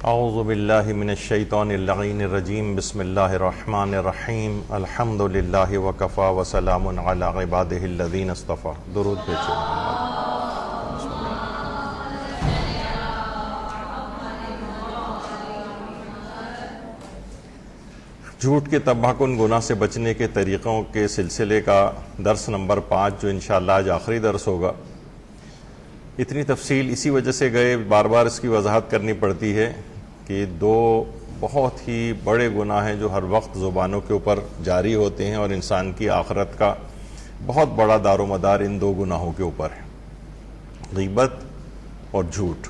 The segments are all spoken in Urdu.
اعوذ باللہ من الشیطان اللعین الرجیم بسم اللہ الرحمن الرحیم الحمد للہ وکفا وسلام علی عبادہ الذین اصطفیٰ. درود بھیجو. جھوٹ کے تباہ کن گناہ سے بچنے کے طریقوں کے سلسلے کا درس نمبر 5 جو انشاءاللہ آج آخری درس ہوگا. اتنی تفصیل اسی وجہ سے گئے، بار بار اس کی وضاحت کرنی پڑتی ہے کہ دو بہت ہی بڑے گناہ ہیں جو ہر وقت زبانوں کے اوپر جاری ہوتے ہیں، اور انسان کی آخرت کا بہت بڑا دار و مدار ان دو گناہوں کے اوپر ہے، غیبت اور جھوٹ.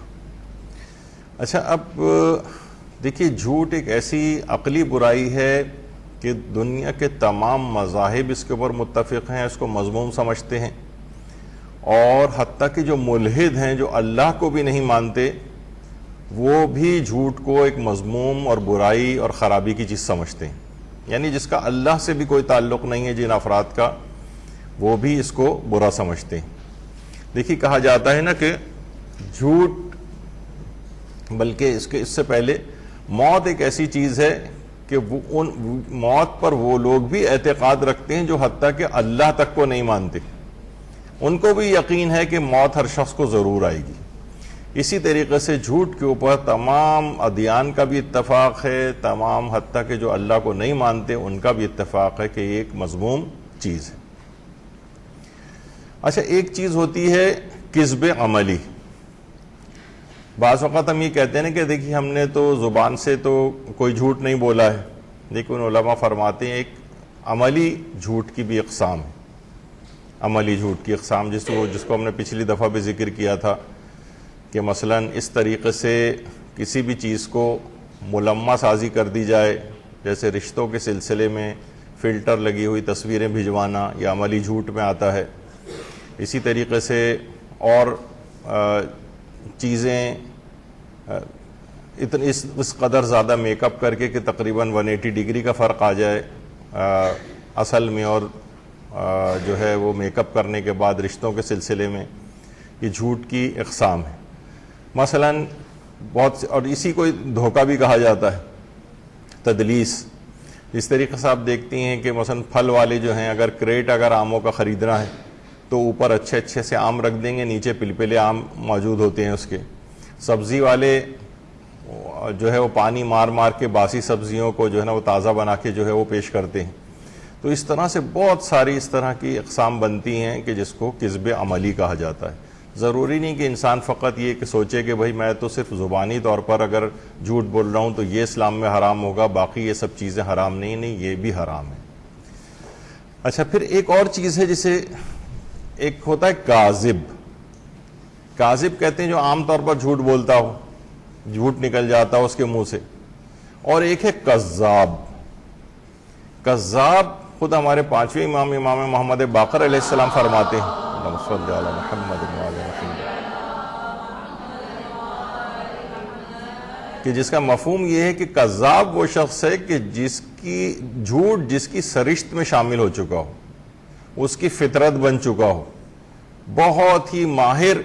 اچھا، اب دیکھیے، جھوٹ ایک ایسی عقلی برائی ہے کہ دنیا کے تمام مذاہب اس کے اوپر متفق ہیں، اس کو مذموم سمجھتے ہیں، اور حتیٰ کہ جو ملحد ہیں، جو اللہ کو بھی نہیں مانتے، وہ بھی جھوٹ کو ایک مذموم اور برائی اور خرابی کی چیز سمجھتے ہیں. یعنی جس کا اللہ سے بھی کوئی تعلق نہیں ہے جن افراد کا، وہ بھی اس کو برا سمجھتے ہیں. دیکھیے، کہا جاتا ہے نا کہ جھوٹ، بلکہ اس سے پہلے موت ایک ایسی چیز ہے کہ موت پر وہ لوگ بھی اعتقاد رکھتے ہیں جو حتیٰ کہ اللہ تک کو نہیں مانتے. ان کو بھی یقین ہے کہ موت ہر شخص کو ضرور آئے گی. اسی طریقے سے جھوٹ کے اوپر تمام ادیان کا بھی اتفاق ہے، تمام حتیٰ کہ جو اللہ کو نہیں مانتے ان کا بھی اتفاق ہے کہ یہ ایک مذموم چیز ہے. اچھا، ایک چیز ہوتی ہے کذب عملی. بعض اوقات ہم یہ کہتے ہیں کہ دیکھیے ہم نے تو زبان سے تو کوئی جھوٹ نہیں بولا ہے، لیکن علماء فرماتے ہیں ایک عملی جھوٹ کی بھی اقسام ہے. عملی جھوٹ کی اقسام جس کو ہم نے پچھلی دفعہ بھی ذکر کیا تھا کہ مثلا اس طریقے سے کسی بھی چیز کو ملمہ سازی کر دی جائے، جیسے رشتوں کے سلسلے میں فلٹر لگی ہوئی تصویریں بھجوانا، یہ عملی جھوٹ میں آتا ہے. اسی طریقے سے اور چیزیں اس قدر زیادہ میک اپ کر کے کہ تقریباً 180 ڈگری کا فرق آ جائے اصل میں اور جو ہے وہ میک اپ کرنے کے بعد رشتوں کے سلسلے میں، یہ جھوٹ کی اقسام ہے. مثلا اور اسی کو دھوکہ بھی کہا جاتا ہے، تدلیس. اس طریقے سے آپ دیکھتی ہیں کہ مثلا پھل والے جو ہیں، اگر آموں کا خریدنا ہے تو اوپر اچھے سے آم رکھ دیں گے، نیچے پلپلے آم موجود ہوتے ہیں اس کے. سبزی والے جو ہے وہ پانی مار کے باسی سبزیوں کو جو ہے نا وہ تازہ بنا کے جو ہے وہ پیش کرتے ہیں. تو اس طرح سے بہت ساری اس طرح کی اقسام بنتی ہیں کہ جس کو کذب عملی کہا جاتا ہے. ضروری نہیں کہ انسان فقط یہ کہ سوچے کہ بھائی میں تو صرف زبانی طور پر اگر جھوٹ بول رہا ہوں تو یہ اسلام میں حرام ہوگا، باقی یہ سب چیزیں حرام نہیں، یہ بھی حرام ہے. اچھا، پھر ایک اور چیز ہے جسے ایک ہوتا ہے کاذب. کاذب کہتے ہیں جو عام طور پر جھوٹ بولتا ہو، جھوٹ نکل جاتا ہو اس کے منہ سے. اور ایک ہے کذاب. کذاب خود ہمارے 5ویں امام محمد باقر علیہ السلام فرماتے ہیں کہ جس کا مفہوم یہ ہے کہ کذاب وہ شخص ہے کہ جس کی جھوٹ جس کی سرشت میں شامل ہو چکا ہو، اس کی فطرت بن چکا ہو. بہت ہی ماہر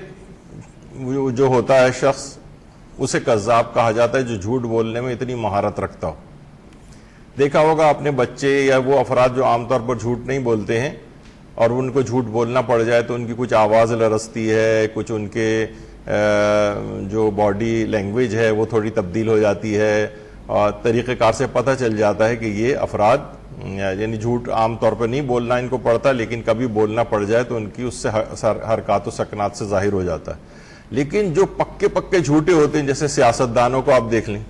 جو ہوتا ہے شخص، اسے کذاب کہا جاتا ہے، جو جھوٹ بولنے میں اتنی مہارت رکھتا ہو. دیکھا ہوگا اپنے بچے یا وہ افراد جو عام طور پر جھوٹ نہیں بولتے ہیں اور ان کو جھوٹ بولنا پڑ جائے تو ان کی کچھ آواز لرزتی ہے، کچھ ان کے جو باڈی لینگویج ہے وہ تھوڑی تبدیل ہو جاتی ہے، اور طریقہ کار سے پتہ چل جاتا ہے کہ یہ افراد یعنی جھوٹ عام طور پر نہیں بولنا ان کو پڑتا، لیکن کبھی بولنا پڑ جائے تو ان کی اس سے حرکات و سکنات سے ظاہر ہو جاتا ہے. لیکن جو پکے جھوٹے ہوتے ہیں، جیسے سیاستدانوں کو آپ دیکھ لیں،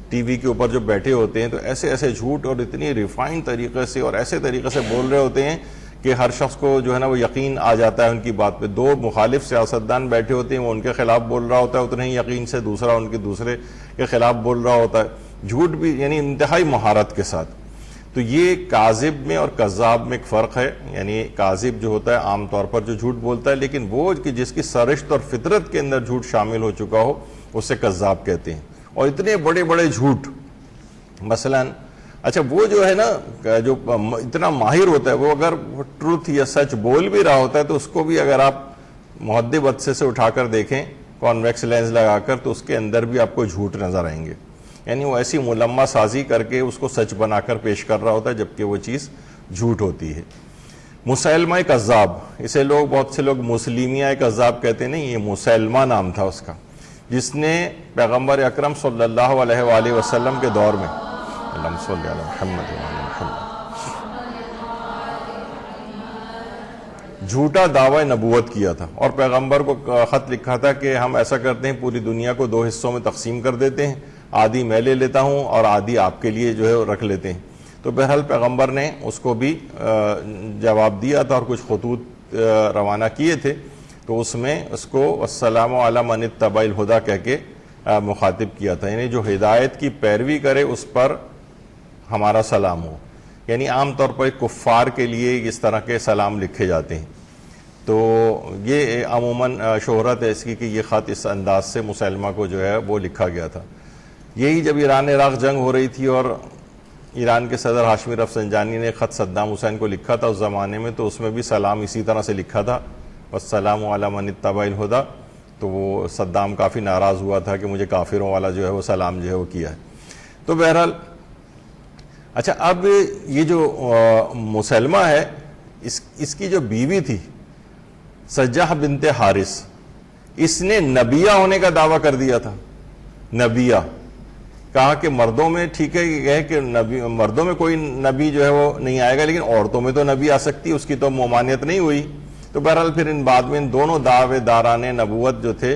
ٹی وی کے اوپر جو بیٹھے ہوتے ہیں تو ایسے جھوٹ اور اتنی ریفائنڈ طریقے سے اور ایسے طریقے سے بول رہے ہوتے ہیں کہ ہر شخص کو جو ہے نا وہ یقین آ جاتا ہے ان کی بات پہ. دو مخالف سیاستدان بیٹھے ہوتے ہیں، وہ ان کے خلاف بول رہا ہوتا ہے اتنے ہی یقین سے، دوسرا ان کے دوسرے کے خلاف بول رہا ہوتا ہے. جھوٹ بھی یعنی انتہائی مہارت کے ساتھ. تو یہ کاذب میں اور کذاب میں ایک فرق ہے. یعنی کاذب جو ہوتا ہے عام طور پر جو جھوٹ بولتا ہے، لیکن وہ کہ جس کی سرشت اور فطرت کے اندر جھوٹ شامل ہو چکا ہو، اسے کذاب کہتے ہیں. اور اتنے بڑے جھوٹ، مثلا اچھا وہ جو ہے نا جو اتنا ماہر ہوتا ہے، وہ اگر ٹروتھ یا سچ بول بھی رہا ہوتا ہے تو اس کو بھی اگر آپ مہذب عدسے سے اٹھا کر دیکھیں کانویکس لینس لگا کر، تو اس کے اندر بھی آپ کو جھوٹ نظر آئیں گے. یعنی وہ ایسی ملمہ سازی کر کے اس کو سچ بنا کر پیش کر رہا ہوتا ہے، جبکہ وہ چیز جھوٹ ہوتی ہے. مسیلمہ کذاب، اسے لوگ بہت سے لوگ مسلمیہ کذاب کہتے، نہیں، یہ مسیلمہ نام تھا اس کا، جس نے پیغمبر اکرم صلی اللہ علیہ وآلہ وسلم کے دور میں، اللہم صلی علی محمد وعلی محمد، جھوٹا دعوی نبوت کیا تھا اور پیغمبر کو خط لکھا تھا کہ ہم ایسا کرتے ہیں پوری دنیا کو 2 حصوں میں تقسیم کر دیتے ہیں، آدھی میں لے لیتا ہوں اور آدھی آپ کے لیے جو ہے رکھ لیتے ہیں. تو بہرحال پیغمبر نے اس کو بھی جواب دیا تھا اور کچھ خطوط روانہ کیے تھے. تو اس میں اس کو السلام علی من اتبع الہدی کہہ کے مخاطب کیا تھا، یعنی جو ہدایت کی پیروی کرے اس پر ہمارا سلام ہو. یعنی عام طور پر کفار کے لیے اس طرح کے سلام لکھے جاتے ہیں. تو یہ عموماً شہرت ہے اس کی کہ یہ خط اس انداز سے مسلمہ کو جو ہے وہ لکھا گیا تھا. یہی جب ایران عراق جنگ ہو رہی تھی اور ایران کے صدر ہاشمی رفسنجانی نے خط صدام حسین کو لکھا تھا اس زمانے میں، تو اس میں بھی سلام اسی طرح سے لکھا تھا، والسلام علی من اتبع الہدی. تو وہ صدام کافی ناراض ہوا تھا کہ مجھے کافروں والا جو ہے وہ سلام جو ہے وہ کیا ہے. تو بہرحال اچھا، اب یہ جو مسلمہ ہے اس کی جو بیوی تھی سجاح بنت حارث، اس نے نبیہ ہونے کا دعویٰ کر دیا تھا. نبیہ کہا کہ مردوں میں ٹھیک ہے یہ کہ مردوں میں کوئی نبی جو ہے وہ نہیں آئے گا، لیکن عورتوں میں تو نبی آ سکتی ہے، اس کی تو ممانعت نہیں ہوئی. تو بہرحال پھر بعد میں ان دونوں دعوے داران نبوت جو تھے،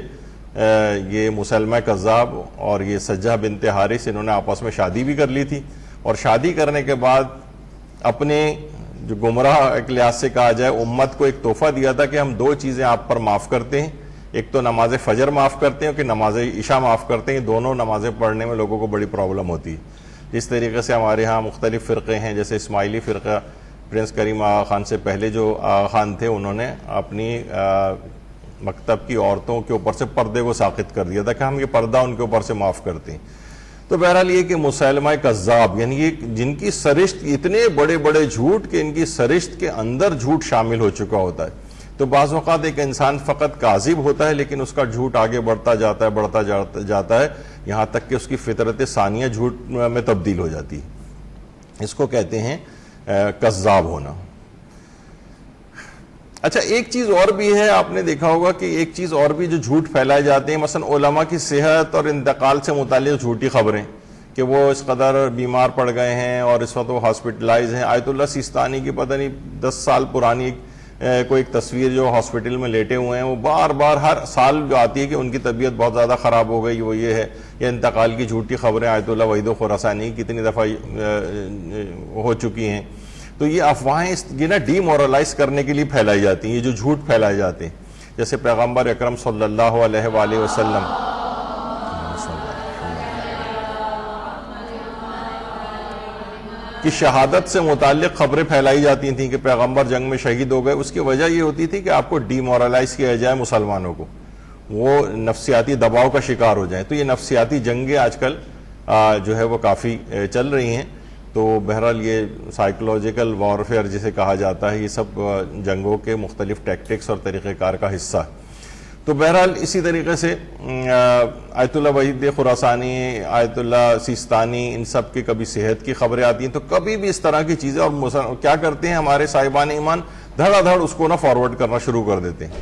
یہ مسلمہ کذاب اور یہ سجاح بنت حارث، انہوں نے آپس میں شادی بھی کر لی تھی. اور شادی کرنے کے بعد اپنے جو گمراہ ایک لحاظ سے کہا جائے امت کو ایک تحفہ دیا تھا کہ ہم 2 چیزیں آپ پر معاف کرتے ہیں، ایک تو نماز فجر معاف کرتے ہیں کہ نماز عشاء معاف کرتے ہیں. دونوں نمازیں پڑھنے میں لوگوں کو بڑی پرابلم ہوتی ہے. جس طریقے سے ہمارے ہاں مختلف فرقے ہیں، جیسے اسماعیلی فرقہ، پرنس کریم آغا خان سے پہلے جو آغا خان تھے انہوں نے اپنی مکتب کی عورتوں کے اوپر سے پردے کو ساقط کر دیا تھا کہ ہم یہ پردہ ان کے اوپر سے معاف کرتے ہیں. تو بہرحال یہ کہ مسیلمہ کذاب، یعنی یہ جن کی سرشت اتنے بڑے بڑے جھوٹ کہ ان کی سرشت کے اندر جھوٹ شامل ہو چکا ہوتا ہے. تو بعض اوقات ایک انسان فقط کاذب ہوتا ہے لیکن اس کا جھوٹ آگے بڑھتا جاتا ہے یہاں تک کہ اس کی فطرت ثانیہ جھوٹ میں تبدیل ہو جاتی ہے. اس کو کہتے ہیں کذاب ہونا. اچھا، ایک چیز اور بھی ہے، آپ نے دیکھا ہوگا کہ ایک چیز اور بھی جو جھوٹ پھیلائے جاتے ہیں، مثلا علماء کی صحت اور انتقال سے متعلق جھوٹی خبریں کہ وہ اس قدر بیمار پڑ گئے ہیں اور اس وقت وہ ہاسپٹلائز ہیں. آیت اللہ سیستانی کی پتہ نہیں 10 سال پرانی کوئی ایک تصویر جو ہاسپٹل میں لیٹے ہوئے ہیں، وہ بار بار ہر سال جو آتی ہے کہ ان کی طبیعت بہت زیادہ خراب ہو گئی، وہ یہ ہے. یا انتقال کی جھوٹی خبریں آیت اللہ وحید خراسانی کتنی دفعہ ہو چکی ہیں. تو یہ افواہیں یہ نا ڈی مورلائز کرنے کے لیے پھیلائی جاتی ہیں، یہ جو جھوٹ پھیلائے جاتے ہیں. جیسے پیغمبر اکرم صلی اللہ علیہ وآلہ وسلم کی شہادت سے متعلق خبریں پھیلائی جاتی تھیں کہ پیغمبر جنگ میں شہید ہو گئے. اس کی وجہ یہ ہوتی تھی کہ آپ کو ڈی مورلائز کیا جائے، مسلمانوں کو وہ نفسیاتی دباؤ کا شکار ہو جائیں. تو یہ نفسیاتی جنگیں آج کل جو ہے وہ کافی چل رہی ہیں. تو بہرحال یہ سائیکولوجیکل وارفیئر جسے کہا جاتا ہے، یہ سب جنگوں کے مختلف ٹیکٹکس اور طریقہ کار کا حصہ ہے. تو بہرحال اسی طریقے سے آیت اللہ وحید خراسانی، آیت اللہ سیستانی، ان سب کی کبھی صحت کی خبریں آتی ہیں تو کبھی بھی اس طرح کی چیزیں، اور کیا کرتے ہیں ہمارے صاحبان ایمان، دھڑا دھڑ اس کو نہ فارورڈ کرنا شروع کر دیتے ہیں.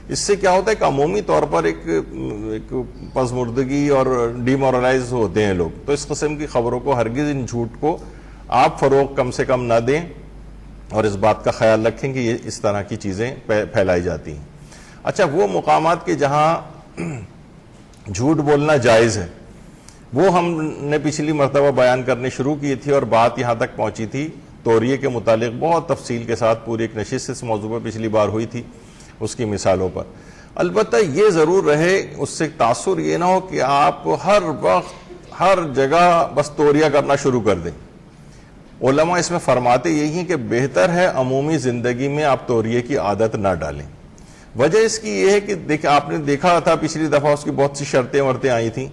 اس سے کیا ہوتا ہے کہ عمومی طور پر ایک پسمردگی اور ڈی مورلائز ہوتے ہیں لوگ. تو اس قسم کی خبروں کو ہرگز، ان جھوٹ کو آپ فروغ کم سے کم نہ دیں اور اس بات کا خیال رکھیں کہ یہ اس طرح کی چیزیں پھیلائی جاتی ہیں. اچھا، وہ مقامات کے جہاں جھوٹ بولنا جائز ہے وہ ہم نے پچھلی مرتبہ بیان کرنے شروع کی تھی اور بات یہاں تک پہنچی تھی توریے کے متعلق بہت تفصیل کے ساتھ پوری ایک نشست اس موضوع پر پچھلی بار ہوئی تھی، اس کی مثالوں پر. البتہ یہ ضرور رہے، اس سے تاثر یہ نہ ہو کہ آپ ہر وقت ہر جگہ بس توریہ کرنا شروع کر دیں. علماء اس میں فرماتے یہی ہیں کہ بہتر ہے عمومی زندگی میں آپ توریے کی عادت نہ ڈالیں. وجہ اس کی یہ ہے کہ آپ نے دیکھا تھا پچھلی دفعہ اس کی بہت سی شرطیں ورتیں آئی تھیں.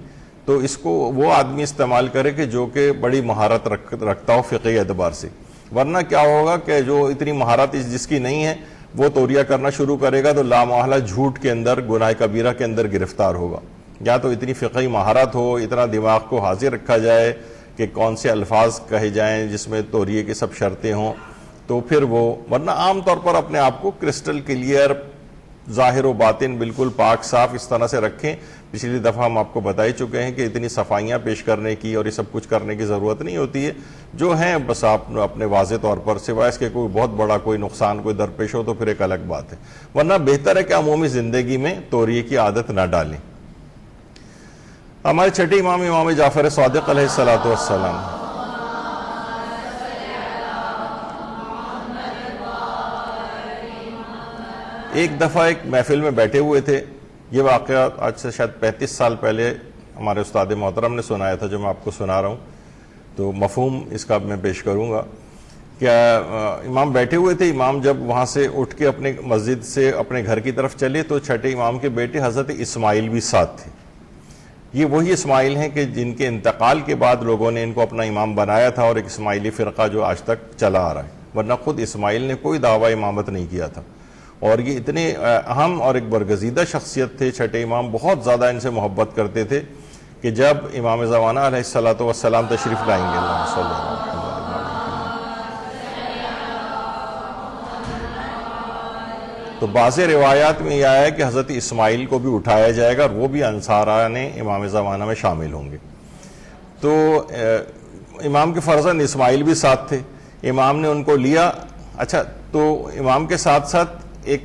تو اس کو وہ آدمی استعمال کرے کہ جو کہ بڑی مہارت رکھتا ہو فقہی اعتبار سے. ورنہ کیا ہوگا کہ جو اتنی مہارت جس کی نہیں ہے وہ توریہ کرنا شروع کرے گا تو لامحالہ جھوٹ کے اندر، گناہ کبیرہ کے اندر گرفتار ہوگا. یا تو اتنی فقہی مہارت ہو، اتنا دماغ کو حاضر رکھا جائے کہ کون سے الفاظ کہے جائیں جس میں توریے کی سب شرطیں ہوں، تو پھر وہ، ورنہ عام طور پر اپنے آپ کو کرسٹل کلیئر، ظاہر و باطن بالکل پاک صاف اس طرح سے رکھیں. پچھلی دفعہ ہم آپ کو بتا ہی چکے ہیں کہ اتنی صفائیاں پیش کرنے کی اور یہ سب کچھ کرنے کی ضرورت نہیں ہوتی ہے. جو ہیں بس آپ اپنے واضح طور پر، سوائے اس کے کوئی بہت بڑا کوئی نقصان کوئی درپیش ہو تو پھر ایک الگ بات ہے، ورنہ بہتر ہے کہ عمومی زندگی میں توریے کی عادت نہ ڈالیں. ہمارے چھٹے امام، امام جعفر صادق علیہ الصلوۃ والسلام، ایک دفعہ ایک محفل میں بیٹھے ہوئے تھے. یہ واقعہ آج سے شاید 35 سال پہلے ہمارے استاد محترم نے سنایا تھا، جو میں آپ کو سنا رہا ہوں، تو مفہوم اس کا میں پیش کروں گا. کیا امام بیٹھے ہوئے تھے، امام جب وہاں سے اٹھ کے اپنے مسجد سے اپنے گھر کی طرف چلے تو چھٹے امام کے بیٹے حضرت اسماعیل بھی ساتھ تھے. یہ وہی اسماعیل ہیں کہ جن کے انتقال کے بعد لوگوں نے ان کو اپنا امام بنایا تھا، اور ایک اسماعیلی فرقہ جو آج تک چلا آ رہا ہے، ورنہ خود اسماعیل نے کوئی دعویٰ امامت نہیں کیا تھا. اور یہ اتنے اہم اور ایک برگزیدہ شخصیت تھے چھٹے امام، بہت زیادہ ان سے محبت کرتے تھے کہ جب امام زمانہ علیہ الصلوۃ والسلام تشریف لائیں گے، اللہ صلی اللہ علیہ وسلم، تو بعض روایات میں یہ آیا ہے کہ حضرت اسماعیل کو بھی اٹھایا جائے گا اور وہ بھی انصاران امام زمانہ میں شامل ہوں گے. تو امام کے فرزند اسماعیل بھی ساتھ تھے، امام نے ان کو لیا. اچھا، تو امام کے ساتھ ساتھ ایک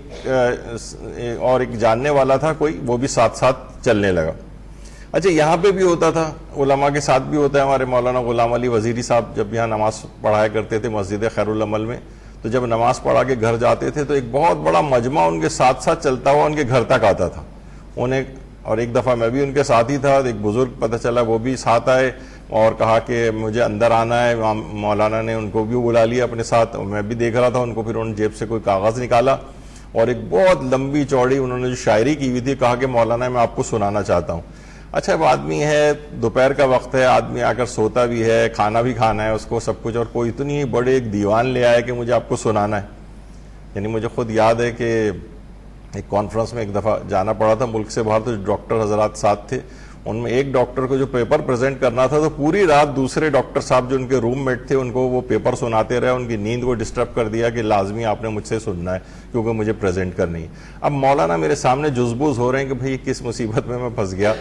اور ایک جاننے والا تھا کوئی، وہ بھی ساتھ ساتھ چلنے لگا. اچھا، یہاں پہ بھی ہوتا تھا، علماء کے ساتھ بھی ہوتا ہے. ہمارے مولانا غلام علی وزیری صاحب جب یہاں نماز پڑھایا کرتے تھے مسجد خیر العمل میں، تو جب نماز پڑھا کے گھر جاتے تھے تو ایک بہت بڑا مجمع ان کے ساتھ ساتھ چلتا ہوا ان کے گھر تک آتا تھا انہیں. اور ایک دفعہ میں بھی ان کے ساتھ ہی تھا، ایک بزرگ پتہ چلا وہ بھی ساتھ آئے اور کہا کہ مجھے اندر آنا ہے. مولانا نے ان کو بھی بلا لیا اپنے ساتھ، میں بھی دیکھ رہا تھا ان کو. پھر انہوں نے جیب سے کوئی کاغذ نکالا اور ایک بہت لمبی چوڑی انہوں نے جو شاعری کی ہوئی تھی، کہا کہ مولانا میں آپ کو سنانا چاہتا ہوں. اچھا، اب آدمی ہے، دوپہر کا وقت ہے، آدمی آ کر سوتا بھی ہے، کھانا بھی کھانا ہے اس کو، سب کچھ، اور کوئی اتنی بڑے ایک دیوان لے آئے کہ مجھے آپ کو سنانا ہے. یعنی مجھے خود یاد ہے کہ ایک کانفرنس میں ایک دفعہ جانا پڑا تھا ملک سے باہر، تو ڈاکٹر حضرات ساتھ تھے. ان میں ایک ڈاکٹر کو جو پیپر پریزنٹ کرنا تھا تو پوری رات دوسرے ڈاکٹر صاحب جو ان کے روم میٹ تھے ان کو وہ پیپر سناتے رہے. ان کی نیند کو ڈسٹرب کر دیا کہ لازمی آپ نے مجھ سے سننا ہے کیونکہ مجھے پریزنٹ کرنی ہے. اب مولانا میرے سامنے جزبوز ہو رہے ہیں کہ بھئی کس مصیبت میں پھنس گیا.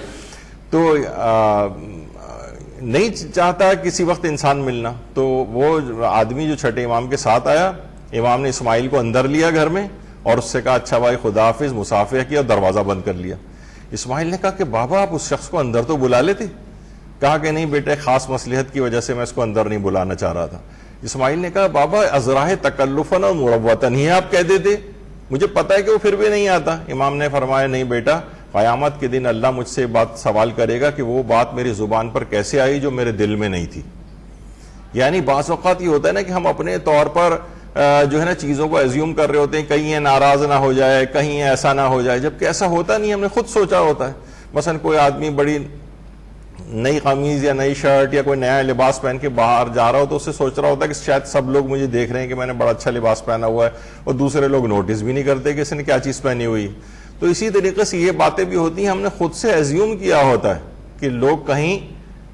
تو نہیں چاہتا کسی وقت انسان ملنا. تو وہ آدمی جو چھٹے امام کے ساتھ آیا، امام نے اسماعیل کو اندر لیا گھر میں اور اس سے کہا اچھا بھائی خدا حافظ، مصافحہ کیا اور دروازہ بند کر لیا. اسماعیل نے کہا کہ بابا آپ اس شخص کو اندر تو بلا لیتے. کہا کہ نہیں بیٹے، خاص مصلحت کی وجہ سے میں اس کو اندر نہیں بلانا چاہ رہا تھا. اسماعیل نے کہا بابا ازراہ تکلفن اور مروتن ہی آپ کہہ دیتے، مجھے پتا ہے کہ وہ پھر بھی نہیں آتا. امام نے فرمایا نہیں بیٹا، قیامت کے دن اللہ مجھ سے بات سوال کرے گا کہ وہ بات میری زبان پر کیسے آئی جو میرے دل میں نہیں تھی. یعنی بعض اوقات یہ ہوتا ہے نا کہ ہم اپنے طور پر جو ہے نا چیزوں کو ایزیوم کر رہے ہوتے ہیں، کہیں یہ ناراض نہ ہو جائے، کہیں ایسا نہ ہو جائے، جبکہ ایسا ہوتا نہیں، ہم نے خود سوچا ہوتا ہے. مثلا کوئی آدمی بڑی نئی قمیض یا نئی شرٹ یا کوئی نیا لباس پہن کے باہر جا رہا ہو تو اس سے سوچ رہا ہوتا ہے کہ شاید سب لوگ مجھے دیکھ رہے ہیں کہ میں نے بڑا اچھا لباس پہنا ہوا ہے، اور دوسرے لوگ نوٹس بھی نہیں کرتے کہ اس نے کیا چیز پہنی ہوئی. تو اسی طریقے سے یہ باتیں بھی ہوتی ہیں، ہم نے خود سے ایزیوم کیا ہوتا ہے کہ لوگ کہیں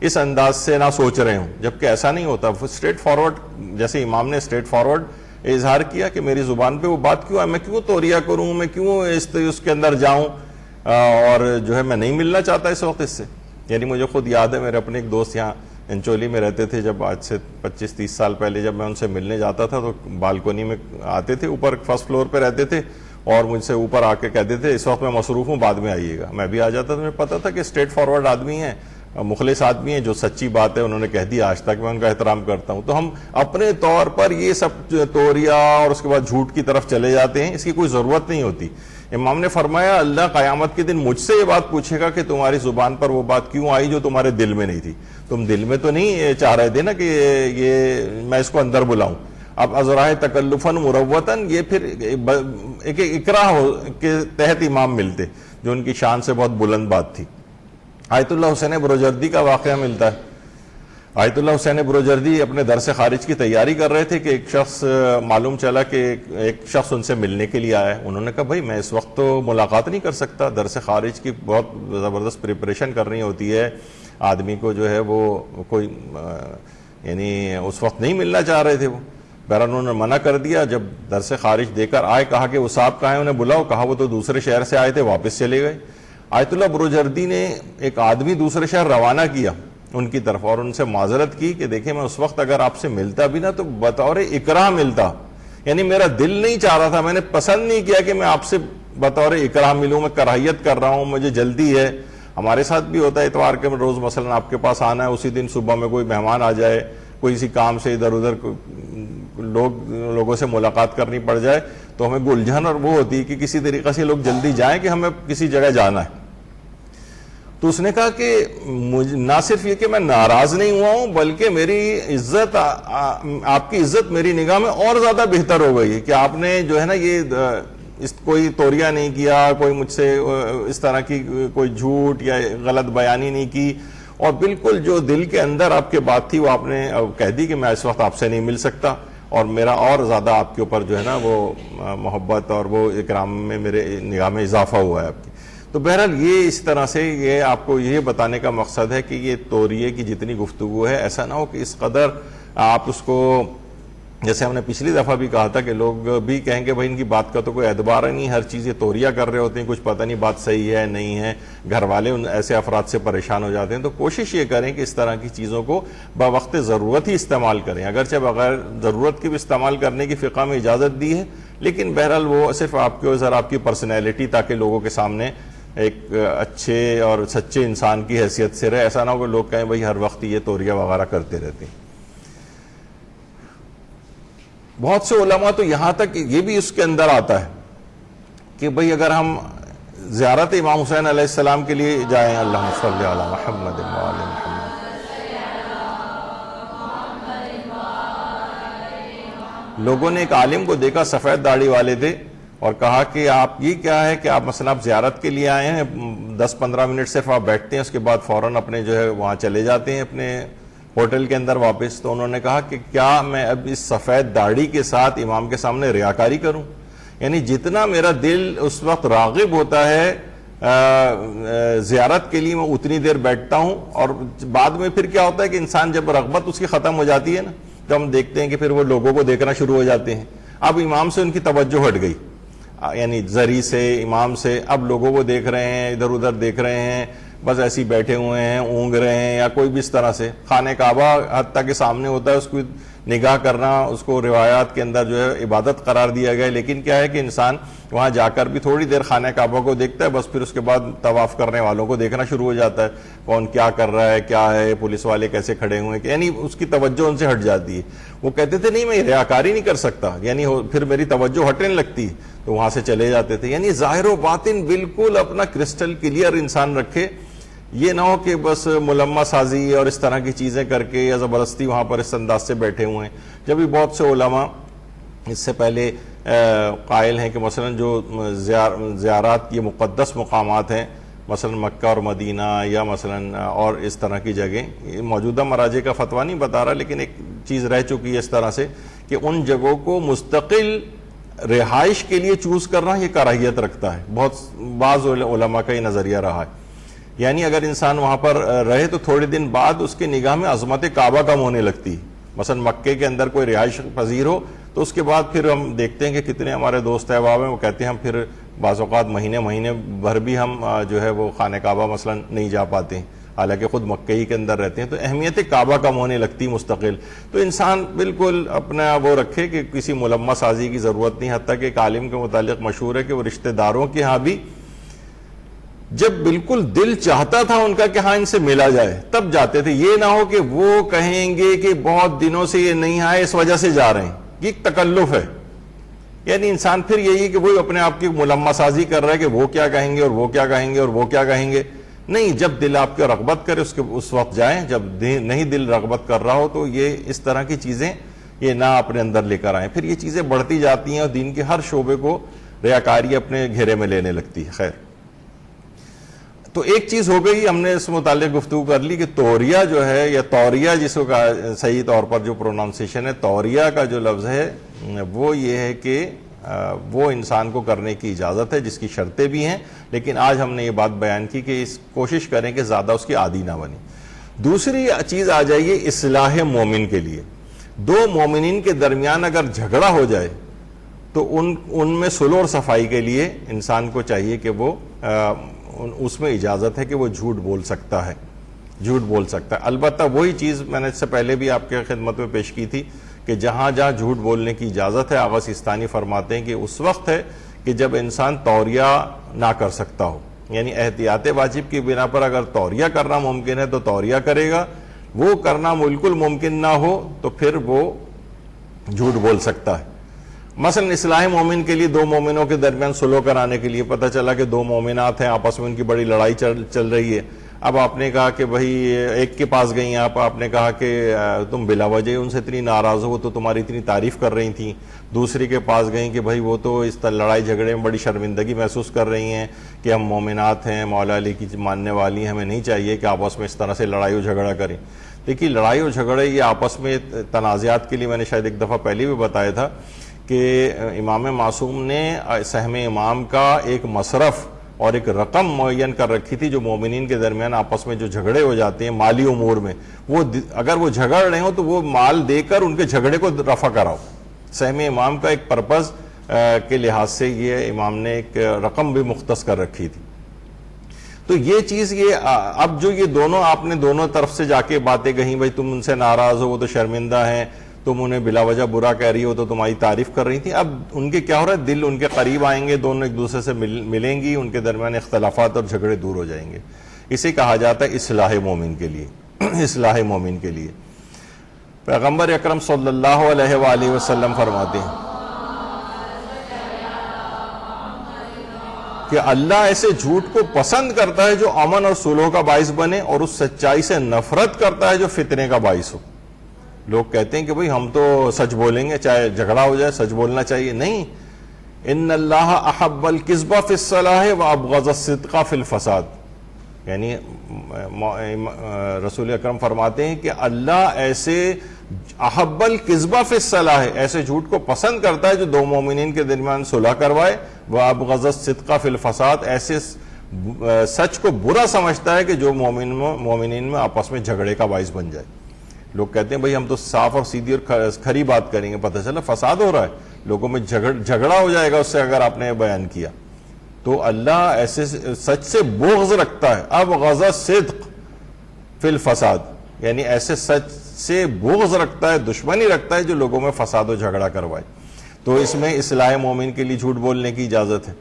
اس انداز سے نہ سوچ رہے ہوں، جبکہ ایسا نہیں ہوتا. اسٹریٹ فارورڈ، جیسے امام نے اسٹریٹ فارورڈ اظہار کیا کہ میری زبان پہ وہ بات کیوں ہے، میں کیوں توریہ کروں، میں کیوں اس کے اندر جاؤں، اور جو ہے میں نہیں ملنا چاہتا اس وقت اس سے. یعنی مجھے خود یاد ہے، میرے اپنے ایک دوست یہاں انچولی میں رہتے تھے، جب آج سے 25-30 سال پہلے جب میں ان سے ملنے جاتا تھا تو بالکونی میں آتے تھے، اوپر فرسٹ فلور پہ رہتے تھے، اور مجھ سے اوپر آ کے کہتے تھے اس وقت میں مصروف ہوں، بعد میں آئیے گا. میں بھی آ جاتا تھا. مجھے پتا تھا کہ اسٹریٹ فارورڈ آدمی ہیں، مخلص آدمی ہیں، جو سچی بات ہے انہوں نے کہہ دی، آج تک میں ان کا احترام کرتا ہوں. تو ہم اپنے طور پر یہ سب توریہ اور اس کے بعد جھوٹ کی طرف چلے جاتے ہیں، اس کی کوئی ضرورت نہیں ہوتی. امام نے فرمایا اللہ قیامت کے دن مجھ سے یہ بات پوچھے گا کہ تمہاری زبان پر وہ بات کیوں آئی جو تمہارے دل میں نہیں تھی. تم دل میں تو نہیں چاہ رہے تھے نا کہ یہ میں اس کو اندر بلاؤں. اب ازراہ تکلفن مروتن، یہ پھر ایک اکراہ کے تحت امام ملتے جو ان کی شان سے بہت بلند بات تھی. آیت اللہ حسین بروجردی کا واقعہ ملتا ہے. آیت اللہ حسین بروجردی اپنے درس خارج کی تیاری کر رہے تھے کہ ایک شخص معلوم چلا کہ ایک شخص ان سے ملنے کے لیے آیا ہے. انہوں نے کہا بھائی میں اس وقت تو ملاقات نہیں کر سکتا, درس خارج کی بہت زبردست پریپریشن کرنی ہوتی ہے, آدمی کو جو ہے وہ کوئی یعنی اس وقت نہیں ملنا چاہ رہے تھے وہ. بہرحال انہوں نے منع کر دیا. جب درس خارج دے کر آئے کہا کہ وہ صاحب کہاں ہیں, انہیں بلاؤ. کہا وہ تو دوسرے شہر سے آئے تھے, واپس چلے گئے. آیت اللہ بروجردی نے ایک آدمی دوسرے شہر روانہ کیا ان کی طرف اور ان سے معذرت کی کہ دیکھیں میں اس وقت اگر آپ سے ملتا بھی نا تو بطور اکراہ ملتا, یعنی میرا دل نہیں چاہ رہا تھا, میں نے پسند نہیں کیا کہ میں آپ سے بطور اکراہ ملوں, میں کراہیت کر رہا ہوں, مجھے جلدی ہے. ہمارے ساتھ بھی ہوتا ہے اتوار کے روز مثلا آپ کے پاس آنا ہے, اسی دن صبح میں کوئی مہمان آ جائے, کوئی اسی کام سے ادھر ادھر لوگوں سے ملاقات کرنی پڑ جائے تو ہمیں الجھن اور وہ ہوتی ہے کہ کسی طریقے سے لوگ جلدی جائیں کہ ہمیں کسی جگہ جانا ہے. تو اس نے کہا کہ نہ صرف یہ کہ میں ناراض نہیں ہوا ہوں بلکہ میری عزت, آپ کی عزت میری نگاہ میں اور زیادہ بہتر ہو گئی ہے کہ آپ نے جو ہے نا یہ کوئی توریہ نہیں کیا, کوئی مجھ سے اس طرح کی کوئی جھوٹ یا غلط بیانی نہیں کی, اور بالکل جو دل کے اندر آپ کے بات تھی وہ آپ نے کہہ دی کہ میں اس وقت آپ سے نہیں مل سکتا, اور میرا اور زیادہ آپ کے اوپر جو ہے نا وہ محبت اور وہ اکرام میں میرے نگاہ میں اضافہ ہوا ہے آپ کی. تو بہرحال یہ اس طرح سے یہ آپ کو یہ بتانے کا مقصد ہے کہ یہ توریے کی جتنی گفتگو ہے ایسا نہ ہو کہ اس قدر آپ اس کو, جیسے ہم نے پچھلی دفعہ بھی کہا تھا کہ لوگ بھی کہیں گے بھائی ان کی بات کا تو کوئی اعتبار نہیں, ہر چیز یہ توریہ کر رہے ہوتے ہیں, کچھ پتہ نہیں بات صحیح ہے نہیں ہے, گھر والے ان ایسے افراد سے پریشان ہو جاتے ہیں. تو کوشش یہ کریں کہ اس طرح کی چیزوں کو بوقت ضرورت ہی استعمال کریں, اگرچہ بغیر ضرورت کے بھی استعمال کرنے کی فقہ میں اجازت دی ہے, لیکن بہرحال وہ صرف آپ کے ذرا آپ کی پرسنالٹی تاکہ لوگوں کے سامنے ایک اچھے اور سچے انسان کی حیثیت سے رہے. ایسا نہ ہو کہ لوگ کہیں بھائی ہر وقت یہ توریہ وغیرہ کرتے رہتے ہیں. بہت سے علماء تو یہاں تک یہ بھی اس کے اندر آتا ہے کہ بھئی اگر ہم زیارت امام حسین علیہ السلام کے لیے جائیں, اللہم صلی علی محمد و آل محمد, لوگوں نے ایک عالم کو دیکھا سفید داڑھی والے تھے اور کہا کہ آپ یہ کیا ہے کہ آپ مثلا آپ زیارت کے لیے آئے ہیں, 10-15 منٹ صرف آپ بیٹھتے ہیں, اس کے بعد فوراً اپنے جو ہے وہاں چلے جاتے ہیں اپنے ہوٹل کے اندر واپس. تو انہوں نے کہا کہ کیا میں اب اس سفید داڑھی کے ساتھ امام کے سامنے ریاکاری کروں؟ یعنی جتنا میرا دل اس وقت راغب ہوتا ہے زیارت کے لیے میں اتنی دیر بیٹھتا ہوں, اور بعد میں پھر کیا ہوتا ہے کہ انسان جب رغبت اس کی ختم ہو جاتی ہے نا, تو ہم دیکھتے ہیں کہ پھر وہ لوگوں کو دیکھنا شروع ہو جاتے ہیں. اب امام سے ان کی توجہ ہٹ گئی, یعنی زری سے امام سے اب لوگوں کو دیکھ رہے ہیں, ادھر ادھر دیکھ رہے ہیں, بس ایسے ہی بیٹھے ہوئے ہیں, اونگ رہے ہیں یا کوئی بھی اس طرح سے. خانہ کعبہ حتیٰ کے سامنے ہوتا ہے, اس کو نگاہ کرنا اس کو روایات کے اندر جو ہے عبادت قرار دیا گیا ہے, لیکن کیا ہے کہ انسان وہاں جا کر بھی تھوڑی دیر خانہ کعبہ کو دیکھتا ہے, بس پھر اس کے بعد طواف کرنے والوں کو دیکھنا شروع ہو جاتا ہے, کون کیا کر رہا ہے, کیا ہے, پولیس والے کیسے کھڑے ہوئے ہیں, یعنی اس کی توجہ ان سے ہٹ جاتی ہے. وہ کہتے تھے نہیں میں ریاکاری نہیں کر سکتا, یعنی پھر میری توجہ ہٹنے لگتی, تو وہاں سے چلے جاتے تھے. یعنی ظاہر و باطن بالکل اپنا کرسٹل کلیئر انسان رکھے, یہ نہ ہو کہ بس ملمہ سازی اور اس طرح کی چیزیں کر کے یا زبردستی وہاں پر اس انداز سے بیٹھے ہوئے ہیں. جب بھی بہت سے علماء اس سے پہلے قائل ہیں کہ مثلا جو زیارات کی مقدس مقامات ہیں, مثلا مکہ اور مدینہ یا مثلا اور اس طرح کی جگہ, موجودہ مراجع کا فتویٰ نہیں بتا رہا لیکن ایک چیز رہ چکی ہے اس طرح سے کہ ان جگہوں کو مستقل رہائش کے لیے چوز کرنا یہ کراہیت رکھتا ہے. بعض علماء کا یہ نظریہ رہا ہے. یعنی اگر انسان وہاں پر رہے تو تھوڑے دن بعد اس کے نگاہ میں عظمت کعبہ کم ہونے لگتی ہے. مثلا مکے کے اندر کوئی رہائش پذیر ہو تو اس کے بعد پھر ہم دیکھتے ہیں کہ کتنے ہمارے دوست احباب ہیں, وہ کہتے ہیں ہم پھر بعض اوقات مہینے بھر بھی ہم جو ہے وہ خانہ کعبہ مثلا نہیں جا پاتے ہیں, حالانکہ خود مکہ ہی کے اندر رہتے ہیں. تو اہمیت کعبہ کم ہونے لگتی مستقل. تو انسان بالکل اپنا وہ رکھے کہ کسی ملمہ سازی کی ضرورت نہیں. حتیٰ کہ ایک عالم کے متعلق مشہور ہے کہ وہ رشتہ داروں کے ہاں بھی جب بالکل دل چاہتا تھا ان کا کہ ہاں ان سے ملا جائے تب جاتے تھے. یہ نہ ہو کہ وہ کہیں گے کہ بہت دنوں سے یہ نہیں آئے اس وجہ سے جا رہے ہیں, یہ ایک تکلف ہے. یعنی انسان پھر یہی کہ وہی اپنے آپ کی ملمہ سازی کر رہا ہے کہ وہ کیا کہیں گے اور وہ کیا کہیں گے اور وہ کیا کہیں گے. نہیں, جب دل آپ کے رغبت کرے اس وقت جائیں, جب نہیں دل رغبت کر رہا ہو تو یہ اس طرح کی چیزیں یہ نہ اپنے اندر لے کر آئیں. پھر یہ چیزیں بڑھتی جاتی ہیں اور دین کے ہر شعبے کو ریاکاری اپنے گھیرے میں لینے لگتی ہے. خیر, تو ایک چیز ہو گئی، ہم نے اس متعلق گفتگو کر لی کہ توریہ جو ہے یا توریہ جس کو کہا صحیح طور پر جو پروناؤنسیشن ہے، توریہ کا جو لفظ ہے وہ یہ ہے کہ وہ انسان کو کرنے کی اجازت ہے، جس کی شرطیں بھی ہیں، لیکن آج ہم نے یہ بات بیان کی کہ کوشش کریں کہ زیادہ اس کی عادی نہ بنی۔ دوسری چیز آ جائیے اصلاح مومن کے لیے۔ دو مومنین کے درمیان اگر جھگڑا ہو جائے تو ان میں صلح اور صفائی کے لیے انسان کو چاہیے کہ وہ اس میں اجازت ہے کہ وہ جھوٹ بول سکتا ہے، جھوٹ بول سکتا ہے۔ البتہ وہی چیز میں نے اس سے پہلے بھی آپ کے خدمت میں پیش کی تھی کہ جہاں جہاں جھوٹ بولنے کی اجازت ہے، آغا سیستانی فرماتے ہیں کہ اس وقت ہے کہ جب انسان توریہ نہ کر سکتا ہو، یعنی احتیاط واجب کی بنا پر اگر توریہ کرنا ممکن ہے تو توریہ کرے گا، وہ کرنا بالکل ممکن نہ ہو تو پھر وہ جھوٹ بول سکتا ہے۔ مثلا اصلاح مومن کے لیے دو مومنوں کے درمیان صلح کرانے کے لیے پتہ چلا کہ دو مومنات ہیں، آپس میں ان کی بڑی لڑائی چل رہی ہے۔ اب آپ نے کہا کہ بھائی ایک کے پاس گئی آپ نے کہا کہ تم بلا وجہ ان سے اتنی ناراض ہو، تو تمہاری اتنی تعریف کر رہی تھیں۔ دوسری کے پاس گئیں کہ بھائی وہ تو اس لڑائی جھگڑے میں بڑی شرمندگی محسوس کر رہی ہیں کہ ہم مومنات ہیں، مولا علی کی ماننے والی ہیں، ہمیں نہیں چاہیے کہ آپس میں اس طرح سے لڑائی و جھگڑا کریں۔ دیکھیے لڑائی و جھگڑے یہ آپس میں تنازعات کے لیے میں نے شاید ایک دفعہ پہلے بھی بتایا تھا کہ امام معصوم نے سہم امام کا ایک مصرف اور ایک رقم معین کر رکھی تھی جو مومنین کے درمیان آپس میں جو جھگڑے ہو جاتے ہیں مالی امور میں، وہ اگر وہ جھگڑ رہے ہوں تو وہ مال دے کر ان کے جھگڑے کو رفع کراؤ۔ سہم امام کا ایک پرپز کے لحاظ سے یہ امام نے ایک رقم بھی مختص کر رکھی تھی۔ تو یہ چیز اب جو یہ دونوں آپ نے دونوں طرف سے جا کے باتیں کہیں، بھائی تم ان سے ناراض ہو وہ تو شرمندہ ہیں، تم انہیں بلا وجہ برا کہہ رہی ہو تو تمہاری تعریف کر رہی تھی، اب ان کے کیا ہو رہا ہے، دل ان کے قریب آئیں گے، دونوں ایک دوسرے سے ملیں گی، ان کے درمیان اختلافات اور جھگڑے دور ہو جائیں گے۔ اسے کہا جاتا ہے اصلاح مومن کے لیے۔ اصلاح مومن کے لیے پیغمبر اکرم صلی اللہ علیہ وآلہ وسلم فرماتے ہیں کہ اللہ ایسے جھوٹ کو پسند کرتا ہے جو امن اور صلح کا باعث بنے، اور اس سچائی سے نفرت کرتا ہے جو فتنے کا باعث ہو۔ لوگ کہتے ہیں کہ بھئی ہم تو سچ بولیں گے چاہے جھگڑا ہو جائے، سچ بولنا چاہیے، نہیں۔ ان اللہ احب الکذب فی الصلاح وابغض الصدق فی الفساد، یعنی رسول اکرم فرماتے ہیں کہ اللہ ایسے احب الکذب فی الصلاح، ایسے جھوٹ کو پسند کرتا ہے جو دو مومنین کے درمیان صلح کروائے، وابغض الصدق فی الفساد، ایسے سچ کو برا سمجھتا ہے کہ جو مومنین میں آپس میں جھگڑے کا باعث بن جائے۔ لوگ کہتے ہیں بھئی ہم تو صاف اور سیدھی اور کھری بات کریں گے، پتہ چلا فساد ہو رہا ہے، لوگوں میں جھگڑا ہو جائے گا اس سے اگر آپ نے بیان کیا۔ تو اللہ ایسے سچ سے بغض رکھتا ہے، ابغض صدق فی الفساد، یعنی ایسے سچ سے بغض رکھتا ہے، دشمنی رکھتا ہے جو لوگوں میں فساد و جھگڑا کروائے۔ تو اس میں اصلاح مومن کے لیے جھوٹ بولنے کی اجازت ہے،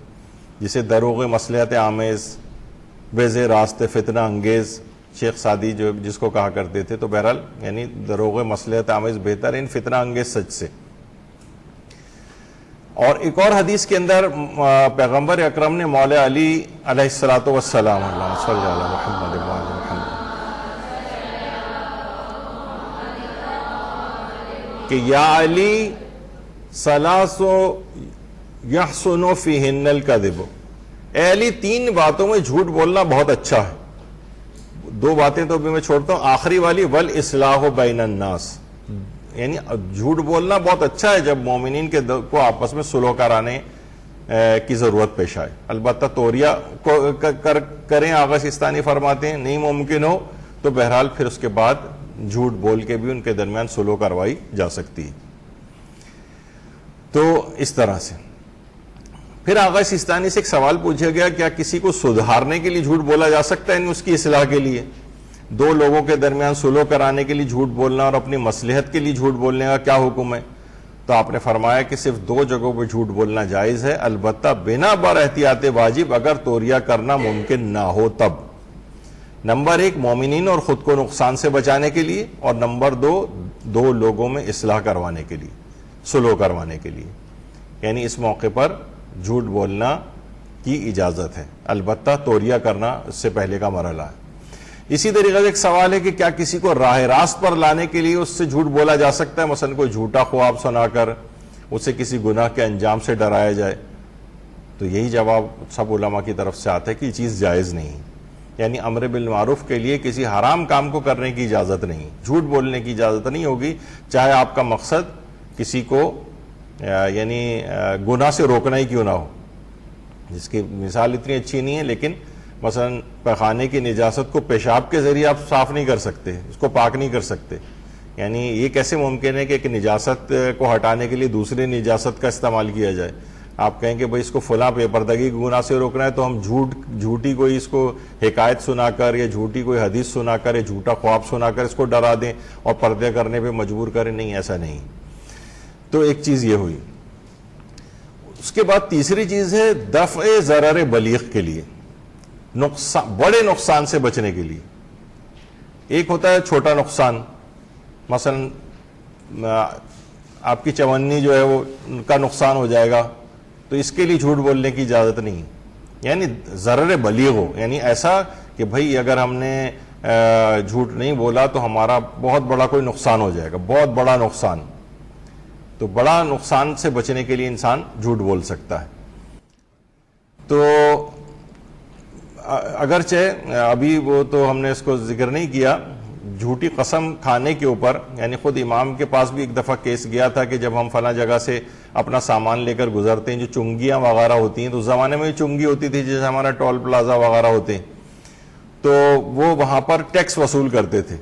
جسے دروغ مصلحت آمیز، بیض راست فتنہ انگیز شیخ سعدی جس کو کہا کرتے تھے، تو بہرحال یعنی دروغ مصلحت آمیز بہترین فتنہ انگیز سچ سے۔ اور ایک اور حدیث کے اندر پیغمبر اکرم نے مولا علی علیہ الصلوۃ والسلام، اللہم صلی علی محمد وعلی محمد، کہ یا علی ثلاث یحسن فیہن الکذب، اے علی تین باتوں میں جھوٹ بولنا بہت اچھا ہے، دو باتیں تو بھی میں چھوڑتا ہوں، آخری والی والاصلاح بین الناس، یعنی جھوٹ بولنا بہت اچھا ہے جب مومنین کے کو آپس میں صلح کرانے کی ضرورت پیش آئے۔ البتہ توریہ کریں، آغا سیستانی فرماتے ہیں نہیں ممکن ہو تو بہرحال پھر اس کے بعد جھوٹ بول کے بھی ان کے درمیان صلح کروائی جا سکتی ہے۔ تو اس طرح سے پھر آغا سیستانی سے ایک سوال پوچھا گیا، کیا کسی کو سدھارنے کے لیے جھوٹ بولا جا سکتا ہے، یعنی اس کی اصلاح کے لیے؟ دو لوگوں کے درمیان صلح کرانے کے لیے جھوٹ بولنا اور اپنی مصلحت کے لیے جھوٹ بولنے کا کیا حکم ہے؟ تو آپ نے فرمایا کہ صرف دو جگہوں پہ جھوٹ بولنا جائز ہے، البتہ بنا بر احتیاط واجب، اگر توریہ کرنا ممکن نہ ہو تب۔ نمبر ایک مومنین اور خود کو نقصان سے بچانے کے لیے، اور نمبر دو لوگوں میں اصلاح کروانے کے لیے، صلح کروانے کے لیے، یعنی اس موقع پر جھوٹ بولنا کی اجازت ہے، البتہ توریہ کرنا اس سے پہلے کا مرحلہ ہے۔ اسی طریقے سے ایک سوال ہے کہ کیا کسی کو راہ راست پر لانے کے لیے اس سے جھوٹ بولا جا سکتا ہے، مثلا کوئی جھوٹا خواب سنا کر اسے کسی گناہ کے انجام سے ڈرایا جائے؟ تو یہی جواب سب علماء کی طرف سے آتا ہے کہ یہ چیز جائز نہیں، یعنی امر بالمعروف کے لیے کسی حرام کام کو کرنے کی اجازت نہیں، جھوٹ بولنے کی اجازت نہیں ہوگی، چاہے آپ کا مقصد کسی کو یعنی گناہ سے روکنا ہی کیوں نہ ہو. جس کی مثال اتنی اچھی نہیں ہے، لیکن مثلا پیخانے کی نجاست کو پیشاب کے ذریعے آپ صاف نہیں کر سکتے، اس کو پاک نہیں کر سکتے. یعنی یہ کیسے ممکن ہے کہ ایک نجاست کو ہٹانے کے لیے دوسری نجاست کا استعمال کیا جائے؟ آپ کہیں کہ بھئی اس کو فلاں بے پردگی کے گناہ سے روکنا ہے تو ہم جھوٹی کوئی اس کو حکایت سنا کر یا جھوٹی کوئی حدیث سنا کر یا جھوٹا خواب سنا کر اس کو ڈرا دیں اور پردے کرنے پہ مجبور کریں. نہیں، ایسا نہیں. تو ایک چیز یہ ہوئی. اس کے بعد تیسری چیز ہے دفع ضرر بلیغ کے لیے، بڑے نقصان سے بچنے کے لیے. ایک ہوتا ہے چھوٹا نقصان، مثلا آپ کی چمنی جو ہے وہ کا نقصان ہو جائے گا، تو اس کے لیے جھوٹ بولنے کی اجازت نہیں. یعنی ضرر بلیغ ہو، یعنی ایسا کہ بھئی اگر ہم نے جھوٹ نہیں بولا تو ہمارا بہت بڑا کوئی نقصان ہو جائے گا، بہت بڑا نقصان. تو بڑا نقصان سے بچنے کے لیے انسان جھوٹ بول سکتا ہے. تو اگرچہ ابھی وہ تو ہم نے اس کو ذکر نہیں کیا، جھوٹی قسم کھانے کے اوپر، یعنی خود امام کے پاس بھی ایک دفعہ کیس گیا تھا کہ جب ہم فلاں جگہ سے اپنا سامان لے کر گزرتے ہیں، جو چنگیاں وغیرہ ہوتی ہیں، تو اس زمانے میں چنگی ہوتی تھی جیسے ہمارا ٹول پلازا وغیرہ ہوتے ہیں، تو وہ وہاں پر ٹیکس وصول کرتے تھے.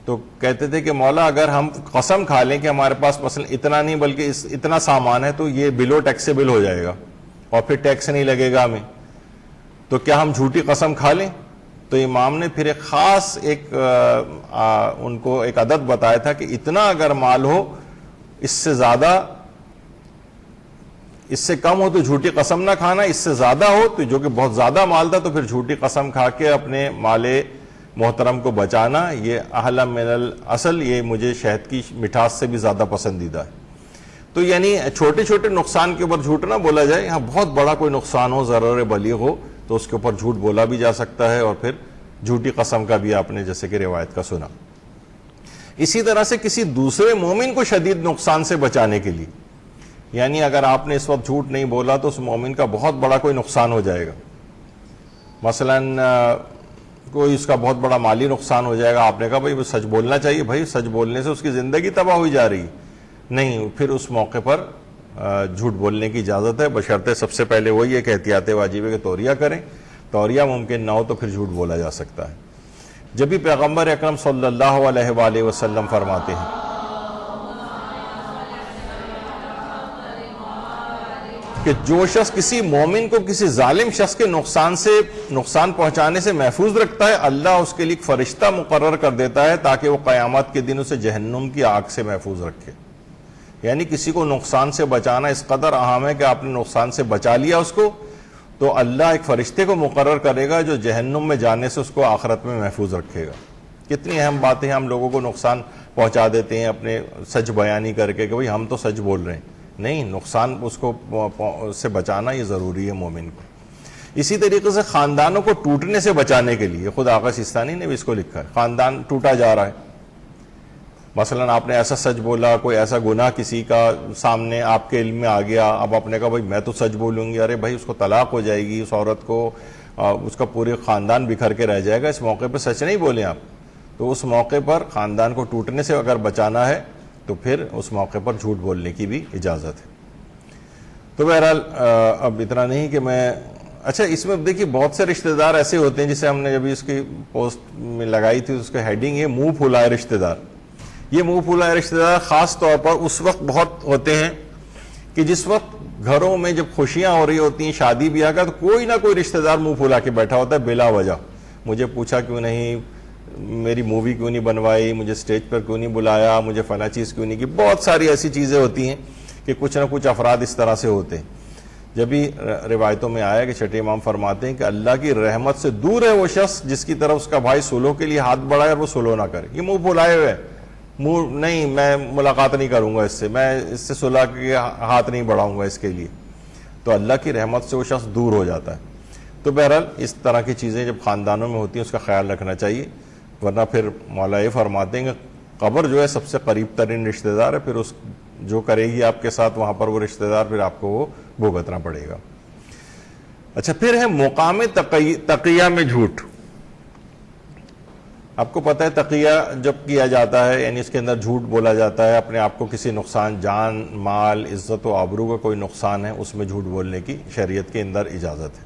تو کہتے تھے کہ مولا اگر ہم قسم کھا لیں کہ ہمارے پاس مثلا اتنا نہیں بلکہ اتنا سامان ہے تو یہ بلو ٹیکسیبل ہو جائے گا اور پھر ٹیکس نہیں لگے گا ہمیں، تو کیا ہم جھوٹی قسم کھا لیں؟ تو امام نے پھر ایک خاص ان کو ایک عدد بتایا تھا کہ اتنا اگر مال ہو، اس سے زیادہ، اس سے کم ہو تو جھوٹی قسم نہ کھانا، اس سے زیادہ ہو تو جو کہ بہت زیادہ مال تھا تو پھر جھوٹی قسم کھا کے اپنے مال محترم کو بچانا. یہ احلی من الاصل، یہ مجھے شہد کی مٹھاس سے بھی زیادہ پسندیدہ ہے. تو یعنی چھوٹے چھوٹے نقصان کے اوپر جھوٹ نہ بولا جائے. یہاں بہت بڑا کوئی نقصان ہو، ضرر بلیغ ہو، تو اس کے اوپر جھوٹ بولا بھی جا سکتا ہے، اور پھر جھوٹی قسم کا بھی آپ نے جیسے کہ روایت کا سنا. اسی طرح سے کسی دوسرے مومن کو شدید نقصان سے بچانے کے لیے، یعنی اگر آپ نے اس وقت جھوٹ نہیں بولا تو اس مومن کا بہت بڑا کوئی نقصان ہو جائے گا. مثلاً کوئی اس کا بہت بڑا مالی نقصان ہو جائے گا، آپ نے کہا بھائی وہ سچ بولنا چاہیے، بھائی سچ بولنے سے اس کی زندگی تباہ ہوئی جا رہی. نہیں، پھر اس موقع پر جھوٹ بولنے کی اجازت ہے، بشرطے سب سے پہلے وہی ہے کہ احتیاط واجب ہے کہ توریہ کریں. توریہ ممکن نہ ہو تو پھر جھوٹ بولا جا سکتا ہے. جب بھی پیغمبر اکرم صلی اللہ علیہ وآلہ وسلم فرماتے ہیں کہ جو شخص کسی مومن کو کسی ظالم شخص کے نقصان پہنچانے سے محفوظ رکھتا ہے، اللہ اس کے لیے ایک فرشتہ مقرر کر دیتا ہے تاکہ وہ قیامت کے دن اسے جہنم کی آگ سے محفوظ رکھے. یعنی کسی کو نقصان سے بچانا اس قدر اہم ہے کہ آپ نے نقصان سے بچا لیا اس کو، تو اللہ ایک فرشتے کو مقرر کرے گا جو جہنم میں جانے سے اس کو آخرت میں محفوظ رکھے گا. کتنی اہم باتیں ہم لوگوں کو نقصان پہنچا دیتے ہیں اپنے سچ بیانی کر کے کہ بھئی ہم تو سچ بول رہے ہیں. نہیں، نقصان اس کو سے بچانا یہ ضروری ہے مومن کو. اسی طریقے سے خاندانوں کو ٹوٹنے سے بچانے کے لیے، خود آقا سیستانی نے بھی اس کو لکھا ہے، خاندان ٹوٹا جا رہا ہے. مثلا آپ نے ایسا سچ بولا، کوئی ایسا گناہ کسی کا سامنے آپ کے علم میں آ گیا، اب آپ نے کہا بھائی میں تو سچ بولوں گی، ارے بھائی اس کو طلاق ہو جائے گی، اس عورت کو، اس کا پورے خاندان بکھر کے رہ جائے گا، اس موقع پہ سچ نہیں بولیں آپ. تو اس موقع پر خاندان کو ٹوٹنے سے اگر بچانا ہے تو پھر اس موقع پر جھوٹ بولنے کی بھی اجازت ہے. تو بہرحال اب اتنا نہیں کہ میں، اچھا اس میں دیکھیے بہت سے رشتہ دار ایسے ہوتے ہیں، جسے ہم نے جب اس کی پوسٹ میں لگائی تھی اس کا ہیڈنگ ہے منہ پھولائے رشتہ دار. یہ منہ پھولائے رشتہ دار خاص طور پر اس وقت بہت ہوتے ہیں کہ جس وقت گھروں میں جب خوشیاں ہو رہی ہوتی ہیں، شادی بیاہ کا، تو کوئی نہ کوئی رشتہ دار منہ پھولا کے بیٹھا ہوتا ہے بلا وجہ. مجھے پوچھا کیوں نہیں، میری مووی کیوں نہیں بنوائی، مجھے اسٹیج پر کیوں نہیں بلایا، مجھے فلاں چیز کیوں نہیں کی. بہت ساری ایسی چیزیں ہوتی ہیں کہ کچھ نہ کچھ افراد اس طرح سے ہوتے ہیں. جب بھی روایتوں میں آیا کہ چھٹے امام فرماتے ہیں کہ اللہ کی رحمت سے دور ہے وہ شخص جس کی طرف اس کا بھائی سلو کے لیے ہاتھ بڑھائے اور وہ سلو نہ کرے. یہ منہ پھولائے ہوئے، منہ نہیں، میں ملاقات نہیں کروں گا اس سے، میں اس سے صلح کے ہاتھ نہیں بڑھاؤں گا اس کے لیے، تو اللہ کی رحمت سے وہ شخص دور ہو جاتا ہے. تو بہرحال اس طرح کی چیزیں جب خاندانوں میں ہوتی ہیں اس کا خیال رکھنا چاہیے، ورنہ پھر مولا یہ فرماتے ہیں کہ قبر جو ہے سب سے قریب ترین رشتہ دار ہے، پھر اس جو کرے گی آپ کے ساتھ وہاں پر وہ رشتہ دار پھر آپ کو وہ بھگتنا پڑے گا. اچھا، پھر ہے مقام تقیہ میں جھوٹ. آپ کو پتہ ہے تقیہ جب کیا جاتا ہے یعنی اس کے اندر جھوٹ بولا جاتا ہے، اپنے آپ کو کسی نقصان، جان مال عزت و آبرو کا کوئی نقصان ہے، اس میں جھوٹ بولنے کی شریعت کے اندر اجازت ہے،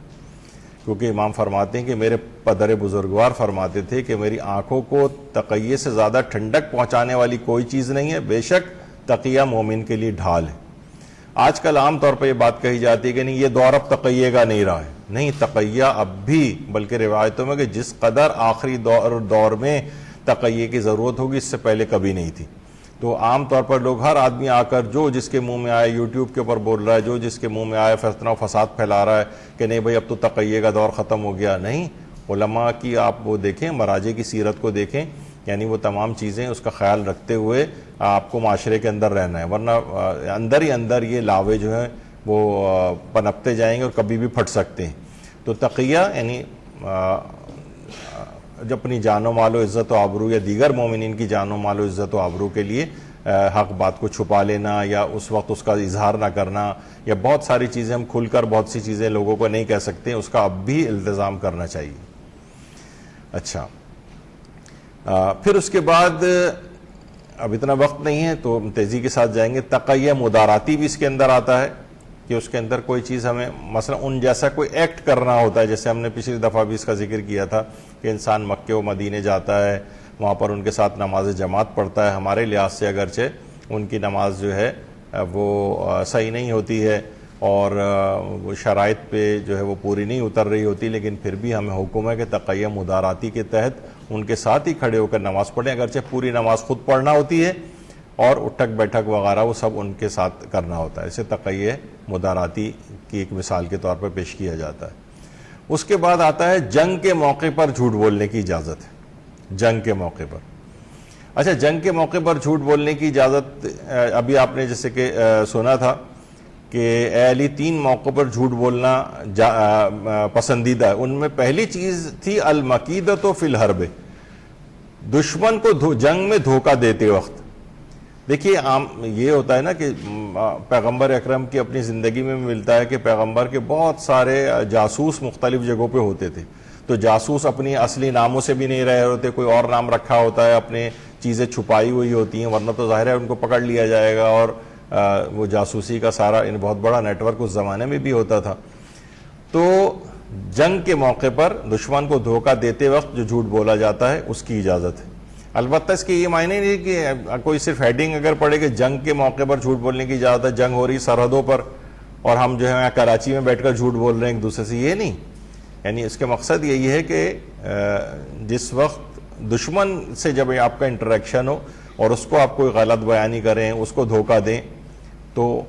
کیونکہ امام فرماتے ہیں کہ میرے پدر بزرگوار فرماتے تھے کہ میری آنکھوں کو تقیے سے زیادہ ٹھنڈک پہنچانے والی کوئی چیز نہیں ہے، بے شک تقیہ مومن کے لیے ڈھال ہے۔ آج کل عام طور پہ یہ بات کہی جاتی ہے کہ نہیں یہ دور اب تقیے کا نہیں رہا ہے، نہیں، تقیہ اب بھی، بلکہ روایتوں میں کہ جس قدر آخری دور میں تقیے کی ضرورت ہوگی اس سے پہلے کبھی نہیں تھی۔ تو عام طور پر لوگ، ہر آدمی آ کر جو جس کے منہ میں آئے یوٹیوب کے اوپر بول رہا ہے، جو جس کے منہ میں آئے فتنہ و فساد پھیلا رہا ہے کہ نہیں بھائی اب تو تقیے کا دور ختم ہو گیا۔ نہیں، علماء کی آپ وہ دیکھیں، مراجع کی سیرت کو دیکھیں، یعنی وہ تمام چیزیں اس کا خیال رکھتے ہوئے آپ کو معاشرے کے اندر رہنا ہے، ورنہ اندر ہی اندر یہ لاوے جو ہیں وہ پنپتے جائیں گے اور کبھی بھی پھٹ سکتے ہیں۔ تو تقیہ یعنی جب اپنی جان و مال و عزت و آبرو یا دیگر مومنین کی جان و مال و عزت و آبرو کے لیے حق بات کو چھپا لینا یا اس وقت اس کا اظہار نہ کرنا، یا بہت ساری چیزیں ہم کھل کر بہت سی چیزیں لوگوں کو نہیں کہہ سکتے، اس کا اب بھی التزام کرنا چاہیے۔ اچھا، پھر اس کے بعد اب اتنا وقت نہیں ہے تو تیزی کے ساتھ جائیں گے۔ تقیہ مداراتی بھی اس کے اندر آتا ہے کہ اس کے اندر کوئی چیز ہمیں مثلا ان جیسا کوئی ایکٹ کرنا ہوتا ہے، جیسے ہم نے پچھلی دفعہ بھی اس کا ذکر کیا تھا کہ انسان مکے و مدینے جاتا ہے، وہاں پر ان کے ساتھ نماز جماعت پڑھتا ہے، ہمارے لحاظ سے اگرچہ ان کی نماز جو ہے وہ صحیح نہیں ہوتی ہے اور وہ شرائط پہ جو ہے وہ پوری نہیں اتر رہی ہوتی، لیکن پھر بھی ہمیں حکم ہے کہ تقیہ مداراتی کے تحت ان کے ساتھ ہی کھڑے ہو کر نماز پڑھیں، اگرچہ پوری نماز خود پڑھنا ہوتی ہے اور اٹھک بیٹھک وغیرہ وہ سب ان کے ساتھ کرنا ہوتا ہے۔ اسے تقیہ مداراتی کی ایک مثال کے طور پر پیش کیا جاتا ہے۔ اس کے بعد آتا ہے جنگ کے موقع پر جھوٹ بولنے کی اجازت ہے۔ جنگ کے موقع پر، اچھا، جنگ کے موقع پر جھوٹ بولنے کی اجازت، ابھی آپ نے جیسے کہ سنا تھا کہ اے علی 3 موقعوں پر جھوٹ بولنا پسندیدہ ہے، ان میں پہلی چیز تھی المکیدۃ فی الحرب، دشمن کو جنگ میں دھوکہ دیتے وقت۔ دیکھیے عام یہ ہوتا ہے نا کہ پیغمبر اکرم کی اپنی زندگی میں ملتا ہے کہ پیغمبر کے بہت سارے جاسوس مختلف جگہوں پہ ہوتے تھے، تو جاسوس اپنی اصلی ناموں سے بھی نہیں رہے ہوتے، کوئی اور نام رکھا ہوتا ہے، اپنے چیزیں چھپائی ہوئی ہوتی ہیں، ورنہ تو ظاہر ہے ان کو پکڑ لیا جائے گا، اور وہ جاسوسی کا سارا بہت بڑا نیٹ ورک اس زمانے میں بھی ہوتا تھا۔ تو جنگ کے موقع پر دشمن کو دھوکہ دیتے وقت جو جھوٹ بولا جاتا ہے اس کی اجازت ہے۔ البتہ اس کے یہ معنی نہیں کہ کوئی صرف ہیڈنگ اگر پڑھے کہ جنگ کے موقع پر جھوٹ بولنے کی اجازت ہے، جنگ ہو رہی سرحدوں پر اور ہم جو ہے کراچی میں بیٹھ کر جھوٹ بول رہے ہیں ایک دوسرے سے، یہ نہیں، یعنی اس کے مقصد یہی ہے کہ جس وقت دشمن سے جب آپ کا انٹریکشن ہو اور اس کو آپ کوئی غلط بیانی کریں، اس کو دھوکہ دیں، تو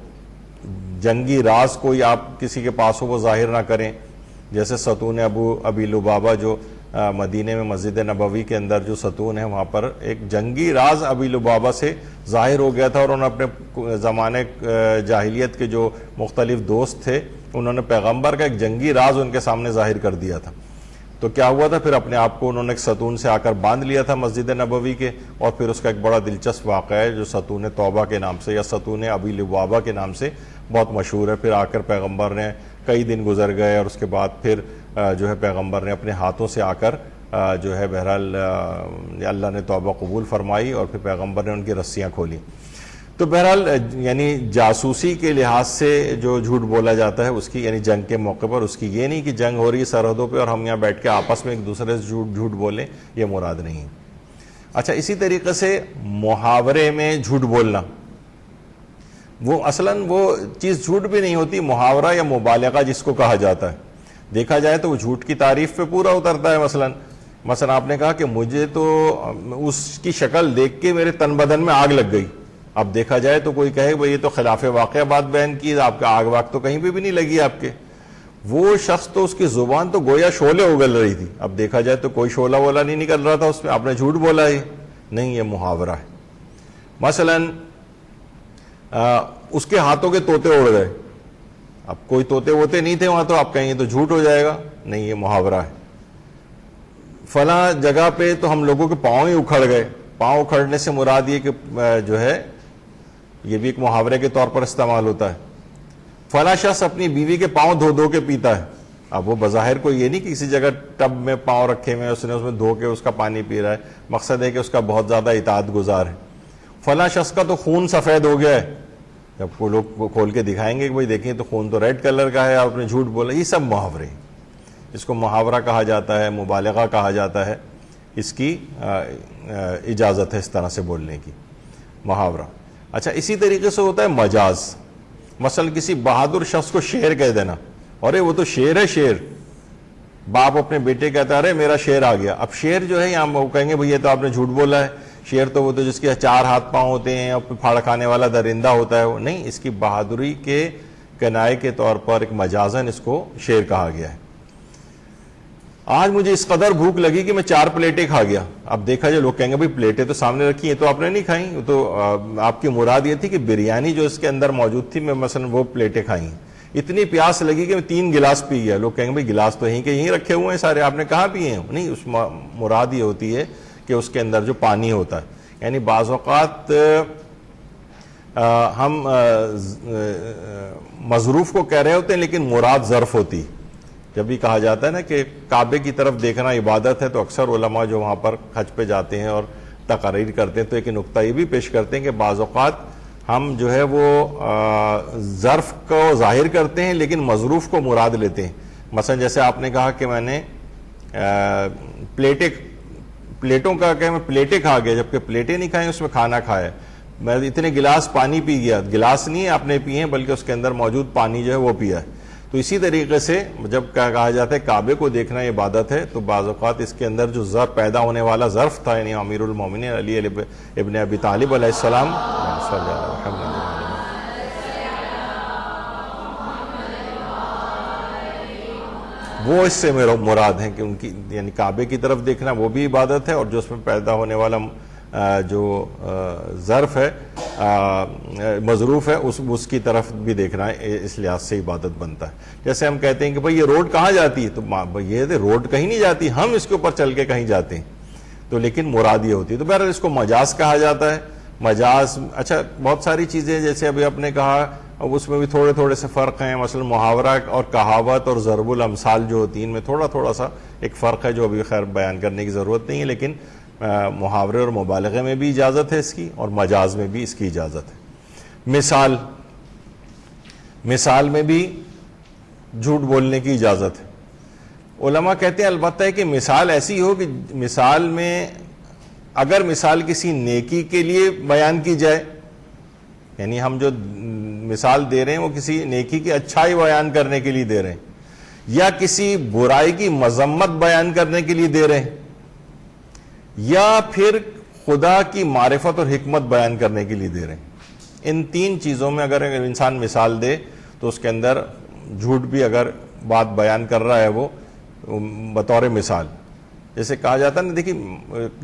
جنگی راز کوئی آپ کسی کے پاس ہو وہ ظاہر نہ کریں، جیسے ستون ابی لبابہ جو مدینے میں مسجد نبوی کے اندر جو ستون ہے وہاں پر ایک جنگی راز ابی لبابہ سے ظاہر ہو گیا تھا، اور انہوں نے اپنے زمانے جاہلیت کے جو مختلف دوست تھے انہوں نے پیغمبر کا ایک جنگی راز ان کے سامنے ظاہر کر دیا تھا۔ تو کیا ہوا تھا، پھر اپنے آپ کو انہوں نے ایک ستون سے آ کر باندھ لیا تھا مسجد نبوی کے، اور پھر اس کا ایک بڑا دلچسپ واقعہ ہے جو ستون توبہ کے نام سے یا ستون ابی لبابہ کے نام سے بہت مشہور ہے۔ پھر آ کر پیغمبر نے کئی دن گزر گئے اور اس کے بعد پھر جو ہے پیغمبر نے اپنے ہاتھوں سے آ کر جو ہے بہرحال اللہ نے توبہ قبول فرمائی اور پھر پیغمبر نے ان کی رسیاں کھولی۔ تو بہرحال یعنی جاسوسی کے لحاظ سے جو جھوٹ بولا جاتا ہے اس کی، یعنی جنگ کے موقع پر، اس کی یہ نہیں کہ جنگ ہو رہی ہے سرحدوں پہ اور ہم یہاں بیٹھ کے آپس میں ایک دوسرے سے جھوٹ بولیں، یہ مراد نہیں۔ اچھا، اسی طریقے سے محاورے میں جھوٹ بولنا، وہ اصلاً وہ چیز جھوٹ بھی نہیں ہوتی، محاورہ یا مبالغہ جس کو کہا جاتا ہے، دیکھا جائے تو وہ جھوٹ کی تعریف پہ پورا اترتا ہے۔ مثلا آپ نے کہا کہ مجھے تو اس کی شکل دیکھ کے میرے تن بدن میں آگ لگ گئی، اب دیکھا جائے تو کوئی کہے بھئی یہ تو خلاف واقعہ بات بیان کی، آپ کا آگ واگ تو کہیں پہ بھی نہیں لگی آپ کے، وہ شخص تو اس کی زبان تو گویا شعلے اگل رہی تھی، اب دیکھا جائے تو کوئی شعلہ وولا نہیں نکل رہا تھا اس میں، آپ نے جھوٹ بولا ہے، نہیں، یہ محاورہ ہے۔ مثلا اس کے ہاتھوں کے طوطے اڑ گئے، اب کوئی طوطے ووتے نہیں تھے وہاں، تو آپ کہیں یہ تو جھوٹ ہو جائے گا، نہیں، یہ محاورہ ہے۔ فلاں جگہ پہ تو ہم لوگوں کے پاؤں ہی اکھڑ گئے، پاؤں اکھڑنے سے مراد یہ کہ جو ہے یہ بھی ایک محاورے کے طور پر استعمال ہوتا ہے۔ فلاں شخص اپنی بیوی کے پاؤں دھو دھو کے پیتا ہے، اب وہ بظاہر کو یہ نہیں کہ کسی جگہ ٹب میں پاؤں رکھے ہوئے اس نے اس میں دھو کے اس کا پانی پی رہا ہے، مقصد ہے کہ اس کا بہت زیادہ اطاعت گزار ہے. فلاں شخص کا تو خون سفید ہو گیا ہے، جب کو لوگ کھول کے دکھائیں گے کہ بھائی دیکھیں تو خون تو ریڈ کلر کا ہے، آپ نے جھوٹ بولا. یہ سب محاورے، اس کو محاورہ کہا جاتا ہے، مبالغہ کہا جاتا ہے، اس کی اجازت ہے اس طرح سے بولنے کی، محاورہ. اچھا اسی طریقے سے ہوتا ہے مجاز. مثلا کسی بہادر شخص کو شیر کہہ دینا، ارے وہ تو شیر ہے، شیر. باپ اپنے بیٹے کہتا ہے ارے میرا شیر آ گیا. اب شیر جو ہے یہاں وہ کہیں گے بھئی یہ تو آپ نے جھوٹ بولا ہے، شیر تو وہ تو جس کے 4 ہاتھ پاؤں ہوتے ہیں اور پھاڑ کھانے والا درندہ ہوتا ہے. وہ نہیں، اس کی بہادری کے کنائے کے طور پر ایک مجازن اس کو شیر کہا گیا ہے. آج مجھے اس قدر بھوک لگی کہ میں 4 پلیٹیں کھا گیا. اب دیکھا جائے لوگ کہیں گے بھئی پلیٹیں تو سامنے رکھی ہیں تو آپ نے نہیں کھائیں، تو آپ کی مراد یہ تھی کہ بریانی جو اس کے اندر موجود تھی میں مثلا وہ پلیٹیں کھائیں. اتنی پیاس لگی کہ میں 3 گلاس پی گیا. لوگ کہیں گے بھئی گلاس تو یہیں کے یہیں رکھے ہوئے ہیں سارے، آپ نے کہاں پیے ہیں؟ نہیں، اس مراد یہ ہوتی ہے کہ اس کے اندر جو پانی ہوتا ہے. یعنی بعض اوقات ہم مظروف کو کہہ رہے ہوتے ہیں لیکن مراد ظرف ہوتی. جب بھی کہا جاتا ہے نا کہ کعبے کی طرف دیکھنا عبادت ہے، تو اکثر علماء جو وہاں پر حج پہ جاتے ہیں اور تقاریر کرتے ہیں تو ایک نقطہ یہ بھی پیش کرتے ہیں کہ بعض اوقات ہم جو ہے وہ ظرف کو ظاہر کرتے ہیں لیکن مظروف کو مراد لیتے ہیں. مثلا جیسے آپ نے کہا کہ میں نے پلیٹوں کا کہ میں پلیٹیں کھا گیا، جبکہ پلیٹیں نہیں کھائیں، اس میں کھانا کھایا. میں اتنے گلاس پانی پی گیا. گلاس نہیں ہے آپ نے پیے ہیں بلکہ اس کے اندر موجود پانی جو ہے وہ پیا ہے. تو اسی طریقے سے جب کہا جاتا ہے کعبے کو دیکھنا عبادت ہے، تو بعض اوقات اس کے اندر جو ظرف پیدا ہونے والا ظرف تھا، یعنی امیر المومنین علی ابن ابی طالب علیہ السلام، وہ اس سے میرا مراد ہے کہ ان کی یعنی کعبے کی طرف دیکھنا وہ بھی عبادت ہے، اور جو اس میں پیدا ہونے والا جو ظرف ہے مظروف ہے اس کی طرف بھی دیکھنا ہے، اس لحاظ سے عبادت بنتا ہے. جیسے ہم کہتے ہیں کہ بھئی یہ روڈ کہاں جاتی ہے، تو یہ روڈ کہیں نہیں جاتی، ہم اس کے اوپر چل کے کہیں جاتے ہیں، تو لیکن مراد یہ ہوتی ہے. تو بہرحال اس کو مجاز کہا جاتا ہے. مجاز اچھا بہت ساری چیزیں جیسے ابھی آپ نے کہا اس میں بھی تھوڑے تھوڑے سے فرق ہیں. مثلا محاورہ اور کہاوت اور ضرب الامثال جو ہوتی ہیں ان میں تھوڑا سا ایک فرق ہے جو ابھی خیر بیان کرنے کی ضرورت نہیں ہے، لیکن محاورے اور مبالغے میں بھی اجازت ہے اس کی، اور مجاز میں بھی اس کی اجازت ہے. مثال میں بھی جھوٹ بولنے کی اجازت ہے. علماء کہتے ہیں البتہ ہے کہ مثال ایسی ہو کہ مثال میں اگر مثال کسی نیکی کے لیے بیان کی جائے، یعنی ہم جو مثال دے رہے ہیں وہ کسی نیکی کی اچھائی بیان کرنے کے لیے دے رہے ہیں، یا کسی برائی کی مذمت بیان کرنے کے لیے دے رہے ہیں، یا پھر خدا کی معرفت اور حکمت بیان کرنے کے لیے دے رہے ہیں. ان 3 چیزوں میں اگر انسان مثال دے تو اس کے اندر جھوٹ بھی اگر بات بیان کر رہا ہے وہ بطور مثال. جیسے کہا جاتا ہے نا، دیکھیے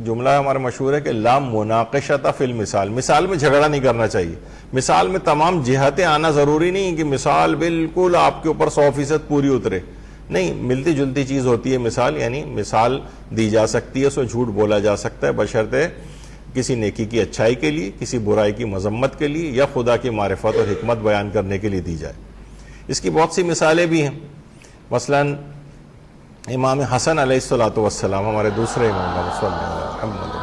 جملہ ہمارا مشہور ہے کہ لا مناقشۃ فی المثال، مثال میں جھگڑا نہیں کرنا چاہیے. مثال میں تمام جہتیں آنا ضروری نہیں کہ مثال بالکل آپ کے اوپر 100% پوری اترے، نہیں، ملتی جلتی چیز ہوتی ہے مثال. یعنی مثال دی جا سکتی ہے، اس میں جھوٹ بولا جا سکتا ہے بشرطے کسی نیکی کی اچھائی کے لیے، کسی برائی کی مذمت کے لیے، یا خدا کی معرفت اور حکمت بیان کرنے کے لیے دی جائے. اس کی بہت سی مثالیں بھی ہیں. مثلا امام حسن علیہ الصلوۃ والسلام، ہمارے دوسرے امام صلی اللہ علیہ وسلم،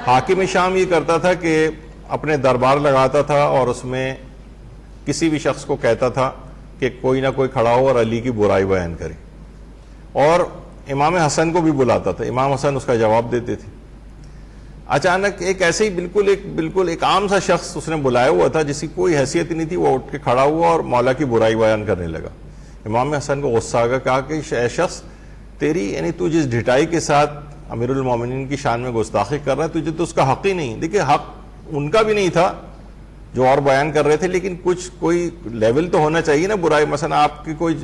حاکم شام یہ کرتا تھا کہ اپنے دربار لگاتا تھا اور اس میں کسی بھی شخص کو کہتا تھا کہ کوئی نہ کوئی کھڑا ہو اور علی کی برائی بیان کرے، اور امام حسن کو بھی بلاتا تھا. امام حسن اس کا جواب دیتے تھے. اچانک ایک ایسے ہی بالکل ایک عام سا شخص اس نے بلایا ہوا تھا جس کی کوئی حیثیت نہیں تھی، وہ اٹھ کے کھڑا ہوا اور مولا کی برائی بیان کرنے لگا. امام حسن کو غصہ آ گیا، کہا کہ اے شخص، تیری یعنی تو جس ڈھٹائی کے ساتھ امیر المومنین کی شان میں گستاخی کر رہا ہے، تجھے تو اس کا حق ہی نہیں. دیکھیے حق ان کا بھی نہیں تھا جو اور بیان کر رہے تھے، لیکن کوئی لیول تو ہونا چاہیے نا برائی. مثلا آپ کی کوئی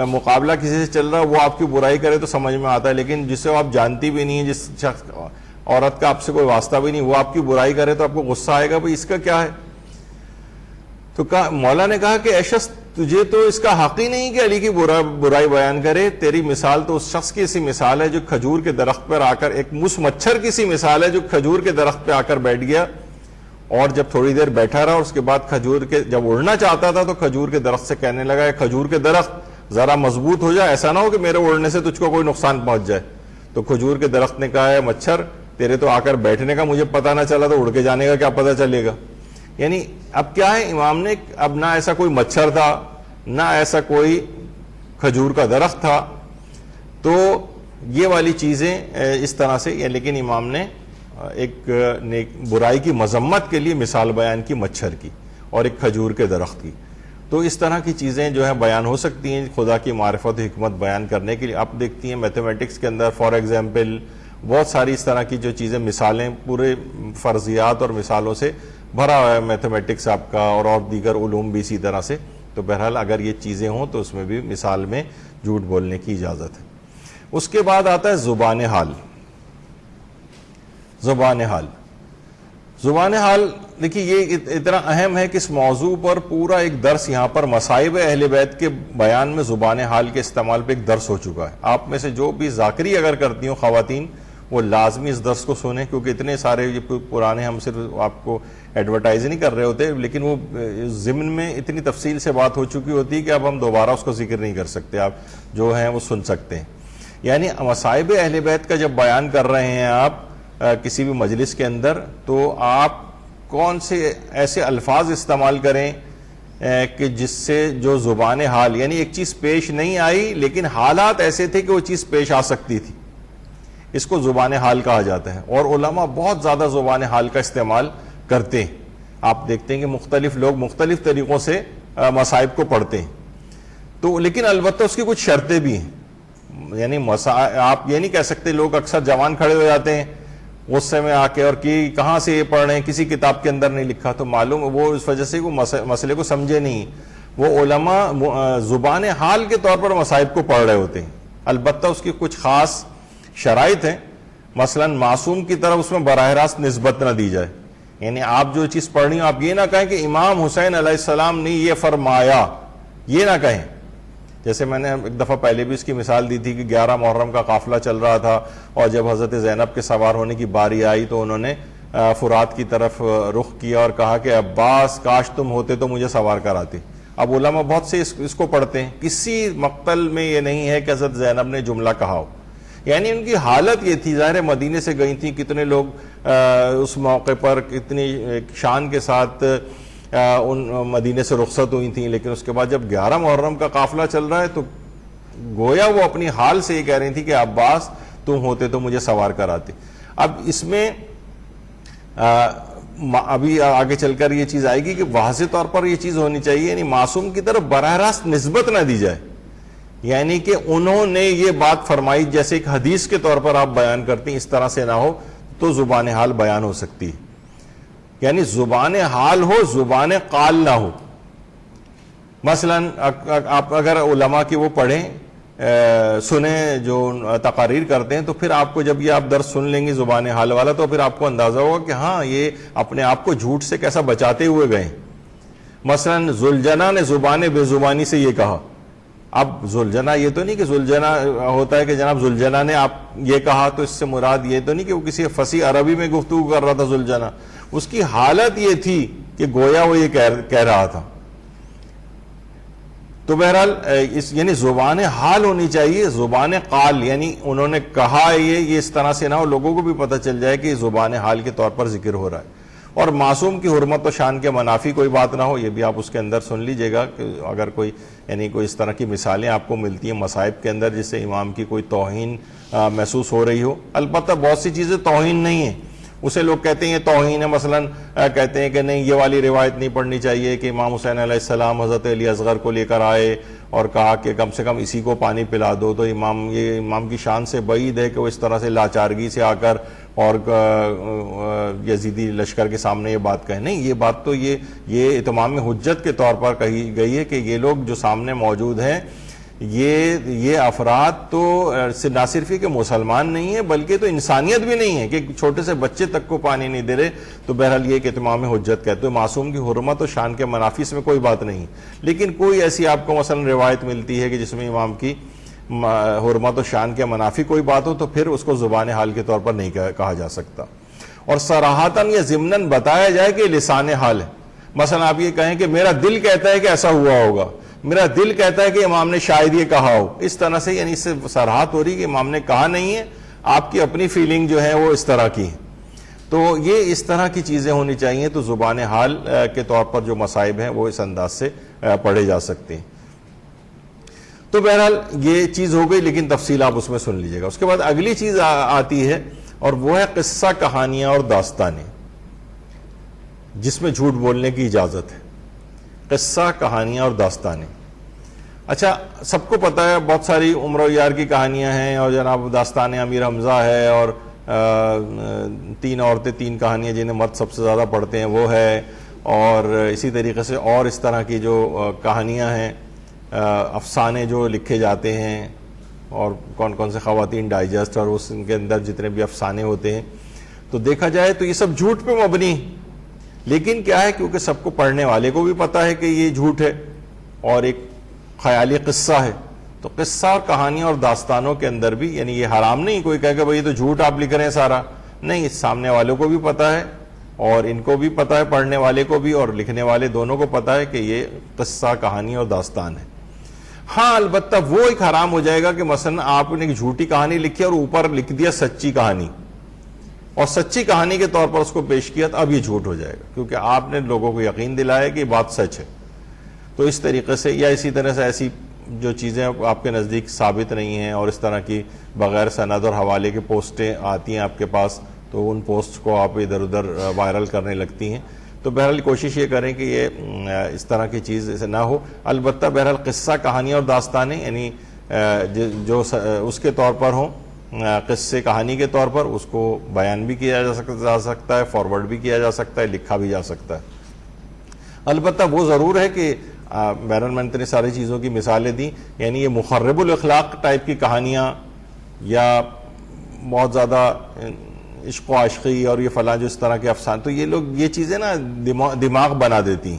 مقابلہ کسی سے چل رہا ہے، وہ آپ کی برائی کرے تو سمجھ میں آتا ہے، لیکن جسے آپ جانتی بھی نہیں ہیں، جس شخص عورت کا آپ سے کوئی واسطہ بھی نہیں، وہ آپ کی برائی کرے تو آپ کو غصہ آئے گا، بھئی اس کا کیا ہے. تو مولا نے کہا کہ اے شخص، تجھے تو اس کا حق ہی نہیں کہ علی کی برائی بیان کرے. تیری مثال تو اس شخص کی سی مثال ہے جو کھجور کے درخت پر آ کر، ایک مچھر کی سی مثال ہے جو کھجور کے درخت پہ آ کر بیٹھ گیا اور جب تھوڑی دیر بیٹھا رہا اور اس کے بعد کھجور کے جب اڑنا چاہتا تھا تو کھجور کے درخت سے کہنے لگا کھجور کے درخت ذرا مضبوط ہو جائے, ایسا نہ ہو کہ میرے اڑنے سے تجھ کو کوئی نقصان پہنچ جائے. تو کھجور کے درخت نے کہا ہے مچھر تیرے تو آ کر بیٹھنے کا مجھے پتہ نہ چلا تو اڑ کے جانے کا کیا پتہ چلے گا. یعنی اب کیا ہے, امام نے اب نہ ایسا کوئی مچھر تھا نہ ایسا کوئی کھجور کا درخت تھا, تو یہ والی چیزیں اس طرح سے. لیکن امام نے ایک برائی کی مذمت کے لیے مثال بیان کی مچھر کی اور ایک کھجور کے درخت کی. تو اس طرح کی چیزیں جو ہے بیان ہو سکتی ہیں خدا کی معرفت و حکمت بیان کرنے کے لیے. آپ دیکھتی ہیں میتھمیٹکس کے اندر فار ایگزامپل بہت ساری اس طرح کی جو چیزیں مثالیں, پورے فرضیات اور مثالوں سے بھرا ہوا ہے میتھمیٹکس آپ کا, اور دیگر علوم بھی اسی طرح سے. تو بہرحال اگر یہ چیزیں ہوں تو اس میں بھی مثال میں جھوٹ بولنے کی اجازت ہے. اس کے بعد آتا ہے زبان حال. زبان حال, زبان حال دیکھیے یہ اتنا اہم ہے کہ اس موضوع پر پورا ایک درس یہاں پر مصائب اہل بیت کے بیان میں زبان حال کے استعمال پہ ایک درس ہو چکا ہے. آپ میں سے جو بھی ذاکری اگر کرتی ہوں خواتین وہ لازمی اس درس کو سنیں, کیونکہ اتنے سارے یہ پرانے ہم صرف آپ کو ایڈورٹائز نہیں کر رہے ہوتے, لیکن وہ ضمن میں اتنی تفصیل سے بات ہو چکی ہوتی ہے کہ اب ہم دوبارہ اس کو ذکر نہیں کر سکتے, آپ جو ہیں وہ سن سکتے ہیں. یعنی مصائب اہل بیت کا جب بیان کر رہے ہیں آپ کسی بھی مجلس کے اندر, تو آپ کون سے ایسے الفاظ استعمال کریں کہ جس سے جو زبان حال, یعنی ایک چیز پیش نہیں آئی لیکن حالات ایسے تھے کہ وہ چیز پیش آ سکتی تھی, اس کو زبان حال کہا جاتا ہے. اور علماء بہت زیادہ زبان حال کا استعمال کرتے ہیں. آپ دیکھتے ہیں کہ مختلف لوگ مختلف طریقوں سے مصائب کو پڑھتے ہیں. تو لیکن البتہ اس کی کچھ شرطیں بھی ہیں. یعنی آپ یہ نہیں کہہ سکتے, لوگ اکثر جوان کھڑے ہو جاتے ہیں غصے میں آ کے اور کہ کہاں سے یہ پڑھ رہے ہیں, کسی کتاب کے اندر نہیں لکھا, تو معلوم وہ اس وجہ سے وہ مسئلے کو سمجھے نہیں. وہ علماء زبان حال کے طور پر مصائب کو پڑھ رہے ہوتے ہیں. البتہ اس کی کچھ خاص شرائط ہیں. مثلا معصوم کی طرف اس میں براہ راست نسبت نہ دی جائے. یعنی آپ جو چیز پڑھ رہی ہو آپ یہ نہ کہیں کہ امام حسین علیہ السلام نے یہ فرمایا, یہ نہ کہیں. جیسے میں نے ایک دفعہ پہلے بھی اس کی مثال دی تھی کہ 11 محرم کا قافلہ چل رہا تھا اور جب حضرت زینب کے سوار ہونے کی باری آئی تو انہوں نے فرات کی طرف رخ کیا اور کہا کہ عباس کاش تم ہوتے تو مجھے سوار کراتے. اب علماء بہت سے اس کو پڑھتے ہیں. کسی مقتل میں یہ نہیں ہے کہ حضرت زینب نے جملہ کہا ہو. یعنی ان کی حالت یہ تھی, ظاہر مدینے سے گئی تھیں, کتنے لوگ اس موقع پر کتنی شان کے ساتھ ان مدینے سے رخصت ہوئی تھیں, لیکن اس کے بعد جب 11 محرم کا قافلہ چل رہا ہے تو گویا وہ اپنی حال سے یہ کہہ رہی تھی کہ عباس تم ہوتے تو مجھے سوار کراتے. اب اس میں ابھی آگے چل کر یہ چیز آئے گی کہ واضح طور پر یہ چیز ہونی چاہیے, یعنی معصوم کی طرف براہ راست نسبت نہ دی جائے. یعنی کہ انہوں نے یہ بات فرمائی جیسے ایک حدیث کے طور پر آپ بیان کرتے ہیں, اس طرح سے نہ ہو تو زبان حال بیان ہو سکتی ہے. یعنی زبان حال ہو, زبان قال نہ ہو. مثلا آپ اگر علماء کی وہ پڑھیں سنیں جو تقاریر کرتے ہیں, تو پھر آپ کو جب یہ آپ درس سن لیں گے زبان حال والا تو پھر آپ کو اندازہ ہوگا کہ ہاں یہ اپنے آپ کو جھوٹ سے کیسا بچاتے ہوئے گئے. مثلا ذوالجناح نے زبان بے زبانی سے یہ کہا. اب ذوالجناح یہ تو نہیں کہ ذوالجناح ہوتا ہے کہ جناب ذوالجناح نے آپ یہ کہا, تو اس سے مراد یہ تو نہیں کہ وہ کسی فصیح عربی میں گفتگو کر رہا تھا ذوالجناح. اس کی حالت یہ تھی کہ گویا وہ یہ کہہ رہا تھا. تو بہرحال یعنی زبان حال ہونی چاہیے, زبان قال یعنی انہوں نے کہا یہ اس طرح سے نہ ہو, لوگوں کو بھی پتہ چل جائے کہ زبان حال کے طور پر ذکر ہو رہا ہے. اور معصوم کی حرمت و شان کے منافی کوئی بات نہ ہو, یہ بھی آپ اس کے اندر سن لیجئے گا کہ اگر کوئی یعنی کوئی اس طرح کی مثالیں آپ کو ملتی ہیں مصائب کے اندر جس سے امام کی کوئی توہین محسوس ہو رہی ہو. البتہ بہت سی چیزیں توہین نہیں ہیں, اسے لوگ کہتے ہیں یہ توہین ہے. مثلا کہتے ہیں کہ نہیں یہ والی روایت نہیں پڑھنی چاہیے کہ امام حسین علیہ السلام حضرت علی اصغر کو لے کر آئے اور کہا کہ کم سے کم اسی کو پانی پلا دو, تو یہ امام کی شان سے بعید ہے کہ وہ اس طرح سے لاچارگی سے آ کر اور یزیدی لشکر کے سامنے یہ بات کہیں. نہیں, یہ بات تو یہ اتمام حجت کے طور پر کہی گئی ہے کہ یہ لوگ جو سامنے موجود ہیں یہ افراد تو نہ صرف کہ مسلمان نہیں ہیں بلکہ تو انسانیت بھی نہیں ہے کہ چھوٹے سے بچے تک کو پانی نہیں دے رہے. تو بہرحال یہ کہ اتمام حجت کہتے ہیں. معصوم کی حرمت و شان کے منافی میں کوئی بات نہیں, لیکن کوئی ایسی آپ کو مثلا روایت ملتی ہے کہ جس میں امام کی حرمت و شان کے منافی کوئی بات ہو تو پھر اس کو زبان حال کے طور پر نہیں کہا جا سکتا. اور صراحتاً یا ضمناً بتایا جائے کہ لسان حال ہے. مثلا آپ یہ کہیں کہ میرا دل کہتا ہے کہ ایسا ہوا ہوگا, میرا دل کہتا ہے کہ امام نے شاید یہ کہا ہو, اس طرح سے, یعنی اس سے صراحت ہو رہی کہ امام نے کہا نہیں ہے, آپ کی اپنی فیلنگ جو ہے وہ اس طرح کی ہے. تو یہ اس طرح کی چیزیں ہونی چاہیے. تو زبان حال کے طور پر جو مصائب ہیں وہ اس انداز سے پڑھے جا سکتے ہیں. تو بہرحال یہ چیز ہو گئی, لیکن تفصیل آپ اس میں سن لیجیے گا. اس کے بعد اگلی چیز آتی ہے اور وہ ہے قصہ کہانیاں اور داستانیں, جس میں جھوٹ بولنے کی اجازت ہے. قصہ کہانیاں اور داستانیں. اچھا, سب کو پتا ہے بہت ساری عمر و یار کی کہانیاں ہیں, اور جناب داستان امیر حمزہ ہے, اور 3 عورتیں 3 کہانیاں جنہیں مرد سب سے زیادہ پڑھتے ہیں وہ ہے, اور اسی طریقے سے اور اس طرح کی جو کہانیاں ہیں, افسانے جو لکھے جاتے ہیں, اور کون کون سے خواتین ڈائجسٹ اور اس ان کے اندر جتنے بھی افسانے ہوتے ہیں. تو دیکھا جائے تو یہ سب جھوٹ پہ مبنی, لیکن کیا ہے, کیونکہ سب کو پڑھنے والے کو بھی پتا ہے کہ یہ جھوٹ ہے اور ایک خیالی قصہ ہے, تو قصہ اور کہانیاں اور داستانوں کے اندر بھی, یعنی یہ حرام نہیں کوئی کہے کہ بھئی یہ تو جھوٹ آپ لکھ رہے ہیں سارا, نہیں, سامنے والوں کو بھی پتا ہے اور ان کو بھی پتا ہے, پڑھنے والے کو بھی اور لکھنے والے دونوں کو پتا ہے کہ یہ قصہ کہانی اور داستان ہے. ہاں البتہ وہ ایک حرام ہو جائے گا کہ مثلا آپ نے ایک جھوٹی کہانی لکھی اور اوپر لکھ دیا سچی کہانی, اور سچی کہانی کے طور پر اس کو پیش کیا, تو اب یہ جھوٹ ہو جائے گا, کیونکہ آپ نے لوگوں کو یقین دلایا کہ یہ بات سچ ہے. تو اس طریقے سے, یا اسی طرح سے ایسی جو چیزیں آپ کے نزدیک ثابت نہیں ہیں اور اس طرح کی بغیر سند اور حوالے کے پوسٹیں آتی ہیں آپ کے پاس, تو ان پوسٹ کو آپ ادھر ادھر وائرل کرنے لگتی ہیں. تو بہرحال کوشش یہ کریں کہ یہ اس طرح کی چیز ایسے نہ ہو. البتہ بہرحال قصہ کہانیاں اور داستانیں, یعنی جو اس کے طور پر ہوں, قصے کہانی کے طور پر, اس کو بیان بھی کیا جا سکتا ہے, فارورڈ بھی کیا جا سکتا ہے, لکھا بھی جا سکتا ہے. البتہ وہ ضرور ہے کہ بہرحال میں نے اتنی ساری چیزوں کی مثالیں دیں, یعنی یہ مخرب الاخلاق ٹائپ کی کہانیاں یا بہت زیادہ عشق و عاشقی اور یہ فلاں جو اس طرح کے افسانے, تو یہ لوگ یہ چیزیں نا دماغ بنا دیتی ہیں.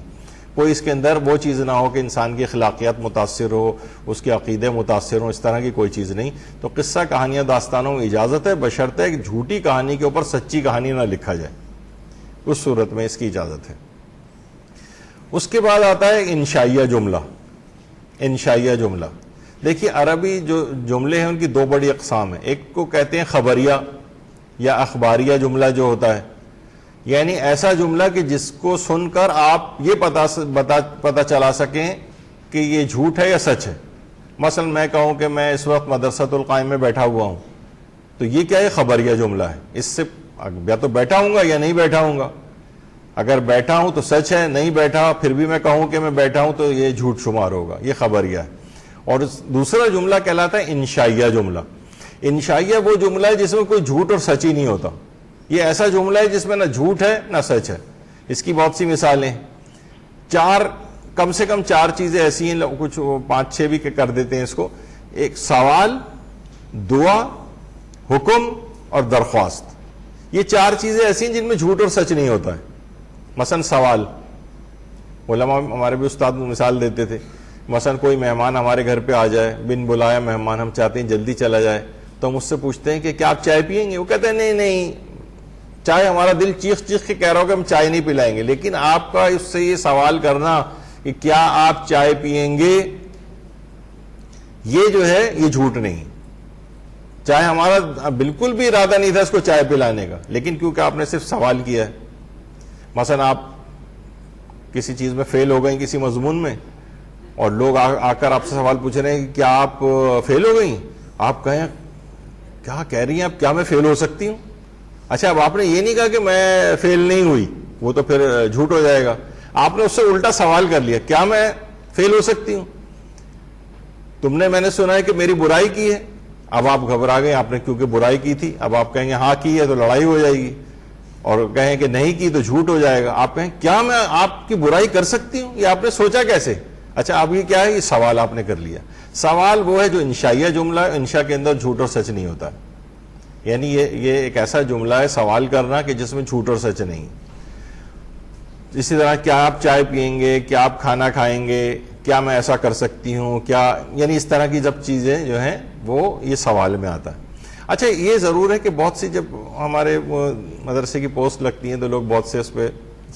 کوئی اس کے اندر وہ چیز نہ ہو کہ انسان کی اخلاقیات متاثر ہو, اس کے عقیدے متاثر ہوں, اس طرح کی کوئی چیز نہیں. تو قصہ کہانیاں داستانوں میں اجازت ہے, بشرطے کہ جھوٹی کہانی کے اوپر سچی کہانی نہ لکھا جائے, اس صورت میں اس کی اجازت ہے. اس کے بعد آتا ہے انشائیہ جملہ. انشائیہ جملہ, دیکھیے عربی جو جملے ہیں ان کی 2 بڑی اقسام ہیں. ایک کو کہتے ہیں خبریہ یا اخباریہ جملہ جو ہوتا ہے, یعنی ایسا جملہ کہ جس کو سن کر آپ یہ پتا چلا سکیں کہ یہ جھوٹ ہے یا سچ ہے. مثلا میں کہوں کہ میں اس وقت مدرسۃ القائم میں بیٹھا ہوا ہوں, تو یہ کیا ہے, خبریہ جملہ ہے. اس سے یا تو بیٹھا ہوں گا یا نہیں بیٹھا ہوں گا. اگر بیٹھا ہوں تو سچ ہے, نہیں بیٹھا پھر بھی میں کہوں کہ میں بیٹھا ہوں تو یہ جھوٹ شمار ہوگا, یہ خبریہ ہے. اور دوسرا جملہ کہلاتا ہے انشائیہ جملہ. انشائیہ وہ جملہ ہے جس میں کوئی جھوٹ اور سچ ہی نہیں ہوتا. یہ ایسا جملہ ہے جس میں نہ جھوٹ ہے نہ سچ ہے. اس کی بہت سی مثالیں, کم سے کم 4 چیزیں ایسی ہیں, کچھ 5-6 بھی کر دیتے ہیں اس کو. ایک سوال, دعا, حکم اور درخواست. یہ 4 چیزیں ایسی ہیں جن میں جھوٹ اور سچ نہیں ہوتا ہے. مثلا سوال, علماء ہمارے بھی استاد مثال دیتے تھے, مثلا کوئی مہمان ہمارے گھر پہ آ جائے, بن بلایا مہمان, ہم چاہتے ہیں جلدی چلا جائے, تو ہم اس سے پوچھتے ہیں کہ کیا آپ چائے پیئیں گے؟ وہ کہتے ہیں نہیں نہیں, چائے ہمارا دل چیخ چیخ کے کہہ رہا ہو کہ ہم چائے نہیں پلائیں گے. لیکن آپ کا اس سے یہ سوال کرنا کہ کیا آپ چائے پیئیں گے, یہ جو ہے یہ جھوٹ نہیں. چائے ہمارا بالکل بھی ارادہ نہیں تھا اس کو چائے پلانے کا, لیکن کیونکہ آپ نے صرف سوال کیا ہے. مثلا آپ کسی چیز میں فیل ہو گئیں, کسی مضمون میں, اور لوگ آ کر آپ سے سوال پوچھ رہے ہیں کہ کیا آپ فیل ہو گئیں, آپ کہیں کیا کہہ رہی ہیں آپ, کیا میں فیل ہو سکتی ہوں؟ اچھا, اب آپ نے یہ نہیں کہا کہ میں فیل نہیں ہوئی, وہ تو پھر جھوٹ ہو جائے گا. آپ نے اس سے الٹا سوال کر لیا, کیا میں فیل ہو سکتی ہوں؟ میں نے سنا ہے کہ میری برائی کی ہے. اب آپ گھبرا گئے, آپ نے کیونکہ برائی کی تھی. اب آپ کہیں گے ہاں کی ہے تو لڑائی ہو جائے گی, اور کہیں کہ نہیں کی تو جھوٹ ہو جائے گا. آپ کہیں کیا میں آپ کی برائی کر سکتی ہوں, یہ آپ نے سوچا کیسے؟ اچھا, اب یہ کیا ہے, یہ سوال آپ نے کر لیا. سوال وہ ہے جو انشائیہ جملہ ہے, انشاء کے اندر جھوٹ اور سچ نہیں ہوتا. یعنی یہ ایک ایسا جملہ ہے سوال کرنا کہ جس میں جھوٹ اور سچ نہیں. اسی طرح کیا آپ چائے پیئیں گے, کیا آپ کھانا کھائیں گے, کیا میں ایسا کر سکتی ہوں, کیا, یعنی اس طرح کی جب چیزیں جو ہیں وہ یہ سوال میں آتا ہے. اچھا یہ ضرور ہے کہ بہت سی جب ہمارے مدرسے کی پوسٹ لگتی ہیں تو لوگ بہت سے اس پہ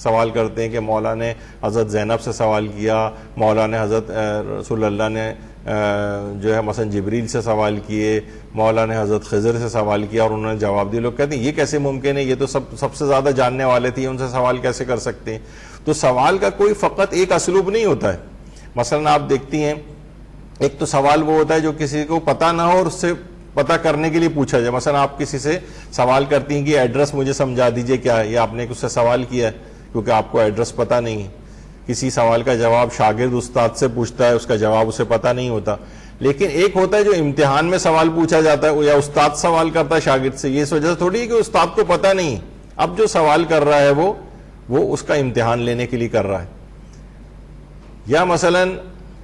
سوال کرتے ہیں کہ مولا نے حضرت زینب سے سوال کیا، مولا نے حضرت رسول اللہ نے جو ہے مثلا جبریل سے سوال کیے، مولا نے حضرت خضر سے سوال کیا اور انہوں نے جواب دیا. لوگ کہتے ہیں یہ کیسے ممکن ہے، یہ تو سب سے زیادہ جاننے والے تھے، ان سے سوال کیسے کر سکتے ہیں؟ تو سوال کا کوئی فقط ایک اسلوب نہیں ہوتا ہے. مثلا آپ دیکھتی ہیں ایک تو سوال وہ ہوتا ہے جو کسی کو پتہ نہ ہو اور اس سے پتہ کرنے کے لیے پوچھا جائے. مثلا آپ کسی سے سوال کرتی ہیں کہ ایڈریس مجھے سمجھا دیجئے کیا ہے، یا آپ نے اس سے سوال کیا ہے کیونکہ آپ کو ایڈریس پتہ نہیں ہے. کسی سوال کا جواب شاگرد استاد سے پوچھتا ہے، اس کا جواب اسے پتہ نہیں ہوتا. لیکن ایک ہوتا ہے جو امتحان میں سوال پوچھا جاتا ہے، یا استاد سوال کرتا ہے شاگرد سے. یہ اس وجہ سے تھوڑی ہے کہ استاد کو پتہ نہیں، اب جو سوال کر رہا ہے وہ اس کا امتحان لینے کے لیے کر رہا ہے. یا مثلا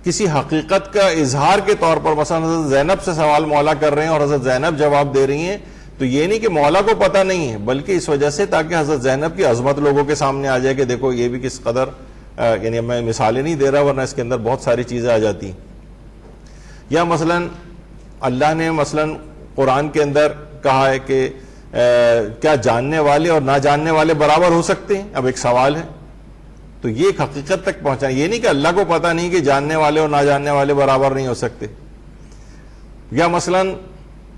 کسی حقیقت کا اظہار کے طور پر مثلا حضرت زینب سے سوال مولا کر رہے ہیں اور حضرت زینب جواب دے رہی ہیں، تو یہ نہیں کہ مولا کو پتہ نہیں ہے، بلکہ اس وجہ سے تاکہ حضرت زینب کی عظمت لوگوں کے سامنے آ جائے کہ دیکھو یہ بھی کس قدر، یعنی میں مثالیں نہیں دے رہا ورنہ اس کے اندر بہت ساری چیزیں آ جاتی ہیں. یا مثلا اللہ نے مثلا قرآن کے اندر کہا ہے کہ کیا جاننے والے اور نہ جاننے والے برابر ہو سکتے ہیں؟ اب ایک سوال ہے، تو یہ ایک حقیقت تک پہنچانا. یہ نہیں کہ اللہ کو پتہ نہیں کہ جاننے والے اور نہ جاننے والے برابر نہیں ہو سکتے. یا مثلا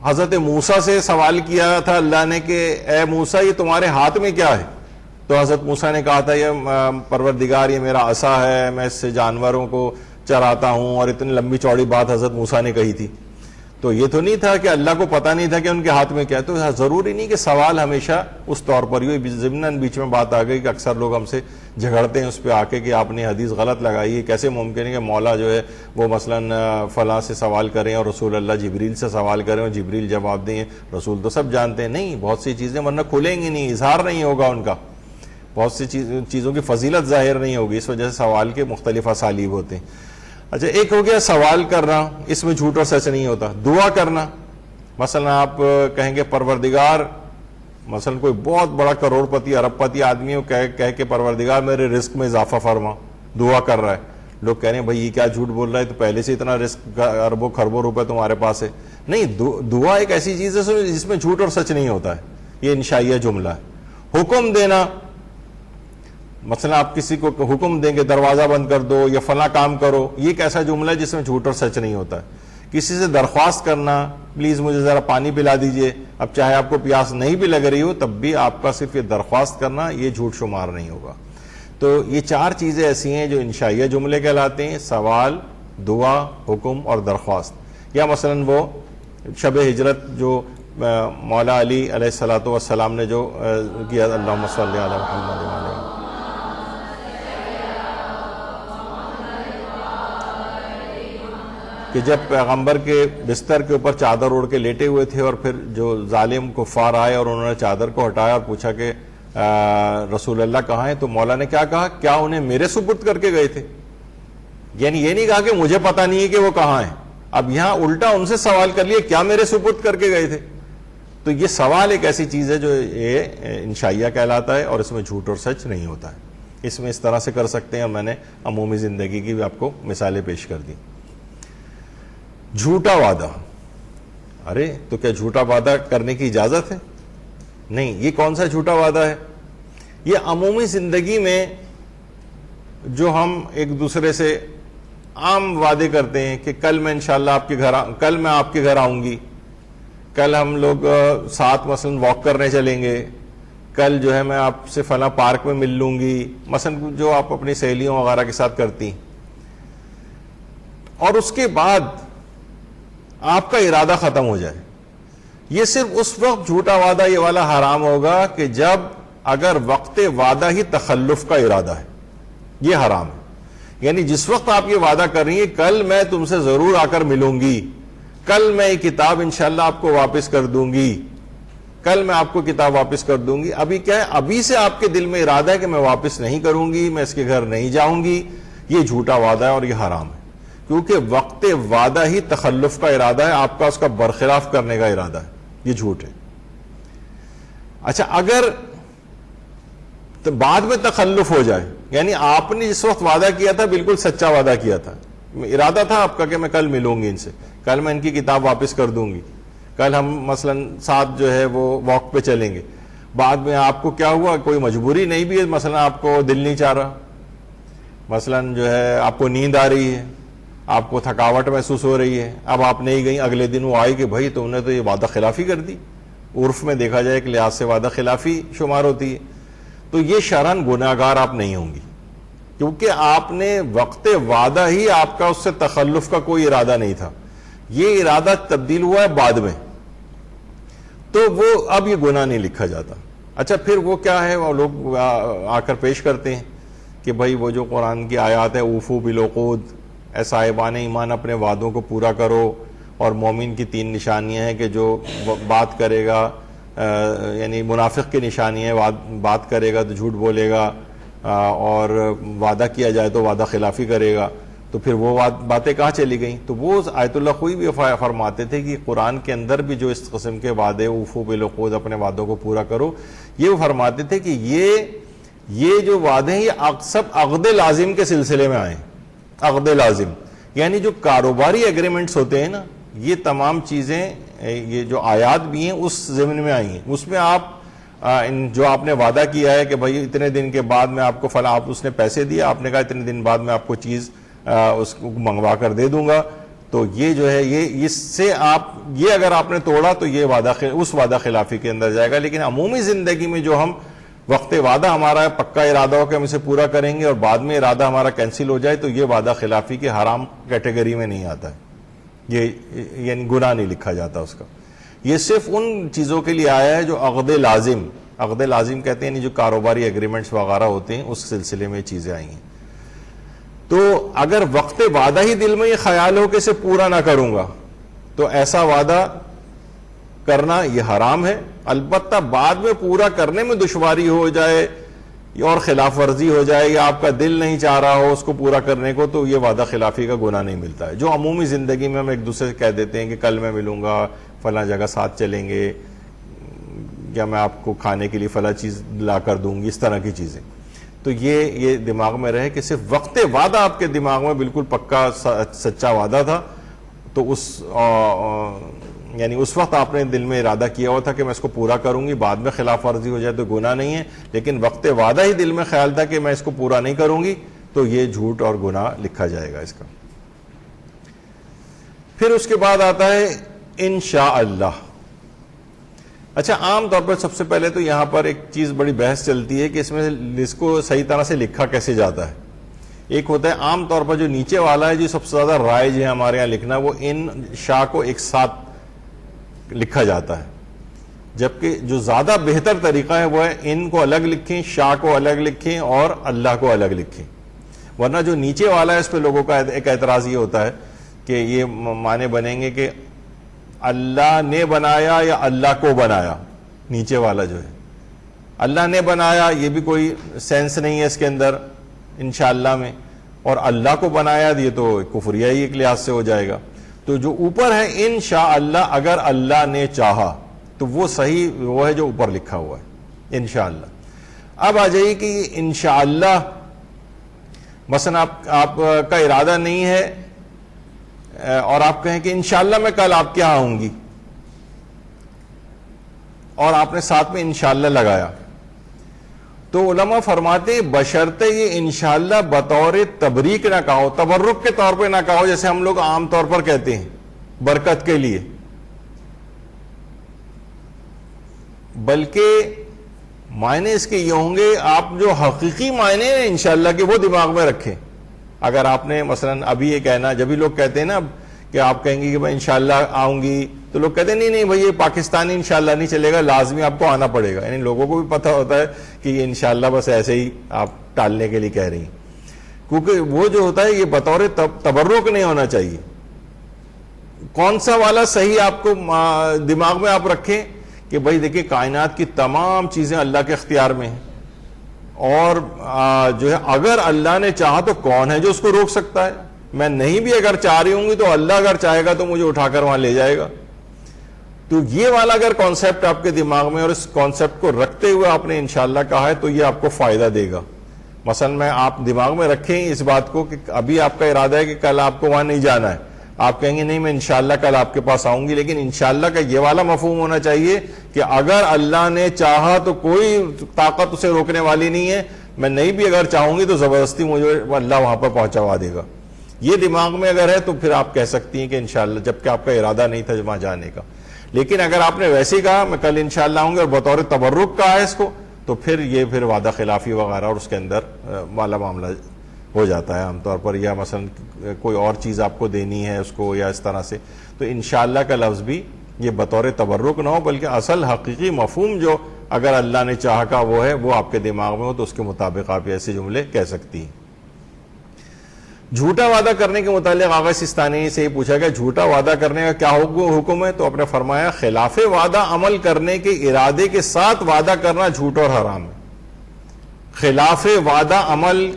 حضرت موسیٰ سے سوال کیا تھا اللہ نے کہ اے موسیٰ یہ تمہارے ہاتھ میں کیا ہے؟ تو حضرت موسیٰ نے کہا تھا یہ پروردگار یہ میرا عصا ہے، میں اس سے جانوروں کو چراتا ہوں، اور اتنی لمبی چوڑی بات حضرت موسیٰ نے کہی تھی. تو یہ تو نہیں تھا کہ اللہ کو پتہ نہیں تھا کہ ان کے ہاتھ میں کیا ہے. تو ضروری نہیں کہ سوال ہمیشہ اس طور پر ہی. ضمناً بیچ میں بات آ گئی کہ اکثر لوگ ہم سے جھگڑتے ہیں اس پہ آ کے کہ آپ نے حدیث غلط لگائی ہے، کیسے ممکن ہے کہ مولا جو ہے وہ مثلا فلاں سے سوال کریں اور رسول اللہ جبریل سے سوال کریں اور جبریل جواب دیں. رسول تو سب جانتے ہیں. نہیں، بہت سی چیزیں ورنہ کھلیں گی نہیں، اظہار نہیں ہوگا ان کا، بہت سی چیزوں کی فضیلت ظاہر نہیں ہوگی. اس وجہ سے سوال کے مختلف اسالیب ہوتے ہیں. اچھا ایک ہو گیا سوال کرنا، اس میں جھوٹ اور سچ نہیں ہوتا. دعا کرنا، مثلا آپ کہیں گے پروردگار، مثلا کوئی بہت بڑا کروڑ پتی ارب پتی آدمی ہو، کہہ کے پروردگار میرے رزق میں اضافہ فرما، دعا کر رہا ہے. لوگ کہہ رہے ہیں بھائی یہ کیا جھوٹ بول رہا ہے، تو پہلے سے اتنا رزق اربوں خربوں روپے تمہارے پاس ہے. نہیں، دعا ایک ایسی چیز ہے جس میں جھوٹ اور سچ نہیں ہوتا ہے. یہ انشائیہ جملہ ہے. حکم دینا، مثلا آپ کسی کو حکم دیں گے دروازہ بند کر دو یا فلاں کام کرو، یہ ایک ایسا جملہ ہے جس میں جھوٹ اور سچ نہیں ہوتا ہے. کسی سے درخواست کرنا پلیز مجھے ذرا پانی پلا دیجئے، اب چاہے آپ کو پیاس نہیں بھی لگ رہی ہو تب بھی آپ کا صرف یہ درخواست کرنا یہ جھوٹ شمار نہیں ہوگا. تو یہ چار چیزیں ایسی ہیں جو انشائیہ جملے کہلاتے ہیں: سوال، دعا، حکم اور درخواست. یا مثلا وہ شب ہجرت جو مولا علی علیہ الصلوۃ والسلام نے جو کیا، اللہم صلی علی محمد وعلی کہ جب پیغمبر کے بستر کے اوپر چادر اوڑھ کے لیٹے ہوئے تھے اور پھر جو ظالم کفار آئے اور انہوں نے چادر کو ہٹایا اور پوچھا کہ رسول اللہ کہاں ہیں، تو مولا نے کیا کہا؟ کیا انہیں میرے سپرد کر کے گئے تھے؟ یعنی یہ نہیں کہا کہ مجھے پتہ نہیں ہے کہ وہ کہاں ہیں. اب یہاں الٹا ان سے سوال کر لیا کیا میرے سپرد کر کے گئے تھے. تو یہ سوال ایک ایسی چیز ہے جو یہ انشائیہ کہلاتا ہے اور اس میں جھوٹ اور سچ نہیں ہوتا ہے. اس میں اس طرح سے کر سکتے ہیں. میں نے عمومی زندگی کی بھی آپ کو مثالیں پیش کر دی. جھوٹا وعدہ، ارے تو کیا جھوٹا وعدہ کرنے کی اجازت ہے؟ نہیں. یہ کون سا جھوٹا وعدہ ہے؟ یہ عمومی زندگی میں جو ہم ایک دوسرے سے عام وعدے کرتے ہیں کہ کل میں انشاءاللہ آپ کے گھر، کل میں آپ کے گھر آؤں گی، کل ہم لوگ ساتھ مثلا واک کرنے چلیں گے، کل جو ہے میں آپ سے فلاں پارک میں مل لوں گی، مثلا جو آپ اپنی سہیلیوں وغیرہ کے ساتھ کرتی ہیں. اور اس کے بعد آپ کا ارادہ ختم ہو جائے. یہ صرف اس وقت جھوٹا وعدہ یہ والا حرام ہوگا کہ جب اگر وقت وعدہ ہی تخلف کا ارادہ ہے، یہ حرام ہے. یعنی جس وقت آپ یہ وعدہ کر رہی ہیں کل میں تم سے ضرور آ کر ملوں گی، کل میں یہ کتاب انشاءاللہ آپ کو واپس کر دوں گی، کل میں آپ کو کتاب واپس کر دوں گی، ابھی کیا ہے، ابھی سے آپ کے دل میں ارادہ ہے کہ میں واپس نہیں کروں گی، میں اس کے گھر نہیں جاؤں گی، یہ جھوٹا وعدہ ہے اور یہ حرام ہے. کیونکہ وقت وعدہ ہی تخلف کا ارادہ ہے، آپ کا اس کا برخلاف کرنے کا ارادہ ہے، یہ جھوٹ ہے. اچھا اگر بعد میں تخلف ہو جائے، یعنی آپ نے جس وقت وعدہ کیا تھا بالکل سچا وعدہ کیا تھا، ارادہ تھا آپ کا کہ میں کل ملوں گی ان سے، کل میں ان کی کتاب واپس کر دوں گی، کل ہم مثلاً ساتھ جو ہے وہ واک پہ چلیں گے، بعد میں آپ کو کیا ہوا، کوئی مجبوری نہیں بھی ہے، مثلاً آپ کو دل نہیں چاہ رہا، مثلاً جو ہے آپ کو نیند آ رہی ہے، آپ کو تھکاوٹ محسوس ہو رہی ہے، اب آپ نہیں گئی، اگلے دن وہ آئی کہ بھائی تم نے تو یہ وعدہ خلافی کر دی، عرف میں دیکھا جائے کہ لحاظ سے وعدہ خلافی شمار ہوتی ہے، تو یہ شرعاً گناہگار آپ نہیں ہوں گی، کیونکہ آپ نے وقت وعدہ ہی آپ کا اس سے تخلف کا کوئی ارادہ نہیں تھا، یہ ارادہ تبدیل ہوا ہے بعد میں، تو وہ اب یہ گناہ نہیں لکھا جاتا۔ اچھا پھر وہ کیا ہے، وہ لوگ آ کر پیش کرتے ہیں کہ بھائی وہ جو قرآن کی آیات ہے، اوفو بالعقود، اے صاحبان ایمان اپنے وعدوں کو پورا کرو، اور مومن کی 3 نشانیاں ہیں کہ جو بات کرے گا، یعنی منافق کی نشانی ہے، بات کرے گا تو جھوٹ بولے گا، اور وعدہ کیا جائے تو وعدہ خلافی کرے گا، تو پھر وہ باتیں کہاں چلی گئیں؟ تو وہ آیت اللہ خوئی بھی فرماتے تھے کہ قرآن کے اندر بھی جو اس قسم کے وعدے، اوفو بالعقود، اپنے وعدوں کو پورا کرو، یہ وہ فرماتے تھے کہ یہ جو وعدے ہیں یہ سب عقد لازم کے سلسلے میں آئے، عقد لازم یعنی جو کاروباری ایگریمنٹس ہوتے ہیں نا، یہ تمام چیزیں، یہ جو آیات بھی ہیں اس ضمن میں آئی ہیں، اس میں آپ جو آپ نے وعدہ کیا ہے کہ بھائی اتنے دن کے بعد میں آپ کو فلاں، آپ اس نے پیسے دیے، آپ نے کہا اتنے دن بعد میں آپ کو چیز اس کو منگوا کر دے دوں گا، تو یہ جو ہے یہ اس سے آپ یہ اگر آپ نے توڑا تو یہ اس وعدہ خلافی کے اندر جائے گا۔ لیکن عمومی زندگی میں جو ہم وقت وعدہ ہمارا پکا ارادہ ہو کہ ہم اسے پورا کریں گے اور بعد میں ارادہ ہمارا کینسل ہو جائے تو یہ وعدہ خلافی کے حرام کیٹیگری میں نہیں آتا ہے، یہ یعنی گناہ نہیں لکھا جاتا اس کا۔ یہ صرف ان چیزوں کے لیے آیا ہے جو عقد لازم کہتے ہیں، یعنی جو کاروباری ایگریمنٹس وغیرہ ہوتے ہیں اس سلسلے میں چیزیں آئی ہیں۔ تو اگر وقت وعدہ ہی دل میں یہ خیال ہو کہ اسے پورا نہ کروں گا تو ایسا وعدہ کرنا یہ حرام ہے، البتہ بعد میں پورا کرنے میں دشواری ہو جائے اور خلاف ورزی ہو جائے یا آپ کا دل نہیں چاہ رہا ہو اس کو پورا کرنے کو، تو یہ وعدہ خلافی کا گناہ نہیں ملتا ہے۔ جو عمومی زندگی میں ہم ایک دوسرے سے کہہ دیتے ہیں کہ کل میں ملوں گا، فلاں جگہ ساتھ چلیں گے، یا میں آپ کو کھانے کے لیے فلاں چیز لا کر دوں گی، اس طرح کی چیزیں، تو یہ دماغ میں رہے کہ صرف وقت وعدہ آپ کے دماغ میں بالکل پکا سچا وعدہ تھا، تو یعنی اس وقت آپ نے دل میں ارادہ کیا ہوا تھا کہ میں اس کو پورا کروں گی، بعد میں خلاف ورزی ہو جائے تو گناہ نہیں ہے، لیکن وقت وعدہ ہی دل میں خیال تھا کہ میں اس کو پورا نہیں کروں گی تو یہ جھوٹ اور گناہ لکھا جائے گا اس کا۔ پھر اس کے بعد آتا ہے انشاءاللہ۔ اچھا عام طور پر سب سے پہلے تو یہاں پر ایک چیز بڑی بحث چلتی ہے کہ اس کو صحیح طرح سے لکھا کیسے جاتا ہے۔ ایک ہوتا ہے عام طور پر جو نیچے والا ہے جو سب سے زیادہ رائج ہے ہمارے یہاں لکھنا، وہ ان شاء کو ایک ساتھ لکھا جاتا ہے، جبکہ جو زیادہ بہتر طریقہ ہے وہ ہے ان کو الگ لکھیں، شاء کو الگ لکھیں اور اللہ کو الگ لکھیں، ورنہ جو نیچے والا ہے اس پہ لوگوں کا ایک اعتراض یہ ہوتا ہے کہ یہ معنی بنیں گے کہ اللہ نے بنایا یا اللہ کو بنایا، نیچے والا جو ہے اللہ نے بنایا یہ بھی کوئی سینس نہیں ہے اس کے اندر انشاءاللہ میں، اور اللہ کو بنایا یہ تو کفریہ ہی ایک لحاظ سے ہو جائے گا۔ تو جو اوپر ہے انشاءاللہ، اگر اللہ نے چاہا تو وہ صحیح وہ ہے جو اوپر لکھا ہوا ہے انشاءاللہ۔ اب آ جائیے کہ یہ انشاءاللہ مثلا آپ کا ارادہ نہیں ہے اور آپ کہیں کہ انشاءاللہ میں کل آپ کے یہاں آؤں گی، اور آپ نے ساتھ میں انشاءاللہ لگایا، تو علماء فرماتے ہیں بشرطے یہ انشاءاللہ بطور تبریک نہ کہو، تبرک کے طور پہ نہ کہو جیسے ہم لوگ عام طور پر کہتے ہیں برکت کے لیے، بلکہ معنی اس کے یہ ہوں گے آپ جو حقیقی معنی ہیں انشاءاللہ کے وہ دماغ میں رکھیں۔ اگر آپ نے مثلا ابھی یہ کہنا، جب بھی لوگ کہتے ہیں نا کہ آپ کہیں گے کہ میں انشاءاللہ آؤں گی، تو لوگ کہتے ہیں نہیں بھائی یہ پاکستانی انشاءاللہ نہیں چلے گا، لازمی آپ کو آنا پڑے گا، یعنی لوگوں کو بھی پتہ ہوتا ہے کہ یہ انشاءاللہ بس ایسے ہی آپ ٹالنے کے لیے کہہ رہی ہیں، کیونکہ وہ جو ہوتا ہے یہ بطور تبرک نہیں ہونا چاہیے۔ کون سا والا صحیح آپ کو دماغ میں آپ رکھیں کہ بھائی دیکھیں کائنات کی تمام چیزیں اللہ کے اختیار میں ہیں، اور جو ہے اگر اللہ نے چاہا تو کون ہے جو اس کو روک سکتا ہے، میں نہیں بھی اگر چاہ رہی ہوں گی تو اللہ اگر چاہے گا تو مجھے اٹھا کر وہاں لے جائے گا۔ تو یہ والا اگر کانسیپٹ آپ کے دماغ میں اور اس کانسیپٹ کو رکھتے ہوئے آپ نے انشاءاللہ کہا ہے تو یہ آپ کو فائدہ دے گا۔ مثلا میں آپ دماغ میں رکھیں اس بات کو کہ ابھی آپ کا ارادہ ہے کہ کل آپ کو وہاں نہیں جانا ہے، آپ کہیں گے نہیں میں انشاءاللہ کل آپ کے پاس آؤں گی، لیکن انشاءاللہ کا یہ والا مفہوم ہونا چاہیے کہ اگر اللہ نے چاہا تو کوئی طاقت اسے روکنے والی نہیں ہے، میں نہیں بھی اگر چاہوں گی تو زبردستی مجھے اللہ وہاں پر پہنچوا دے گا. یہ دماغ میں اگر ہے تو پھر آپ کہہ سکتی ہیں کہ انشاءاللہ، جبکہ آپ کا ارادہ نہیں تھا وہاں جانے کا. لیکن اگر آپ نے ویسے ہی کہا میں کل انشاءاللہ آؤں گا اور بطور تبرک کہا ہے اس کو، تو پھر یہ پھر وعدہ خلافی وغیرہ اور اس کے اندر والا معاملہ ہو جاتا ہے عام طور پر. یا مثلا کوئی اور چیز آپ کو دینی ہے اس کو یا اس طرح سے، تو انشاءاللہ کا لفظ بھی یہ بطور تبرک نہ ہو، بلکہ اصل حقیقی مفہوم جو اگر اللہ نے چاہا کا وہ ہے وہ آپ کے دماغ میں ہو تو اس کے مطابق آپ ایسے جملے کہہ سکتی ہیں. جھوٹا وعدہ کرنے کے متعلق آغا سستانی سے یہ پوچھا گیا جھوٹا وعدہ کرنے کا کیا حکم ہے، تو آپ نے فرمایا خلاف وعدہ عمل کرنے کے ارادے کے ساتھ وعدہ کرنا جھوٹ اور حرام ہے. خلاف وعدہ عمل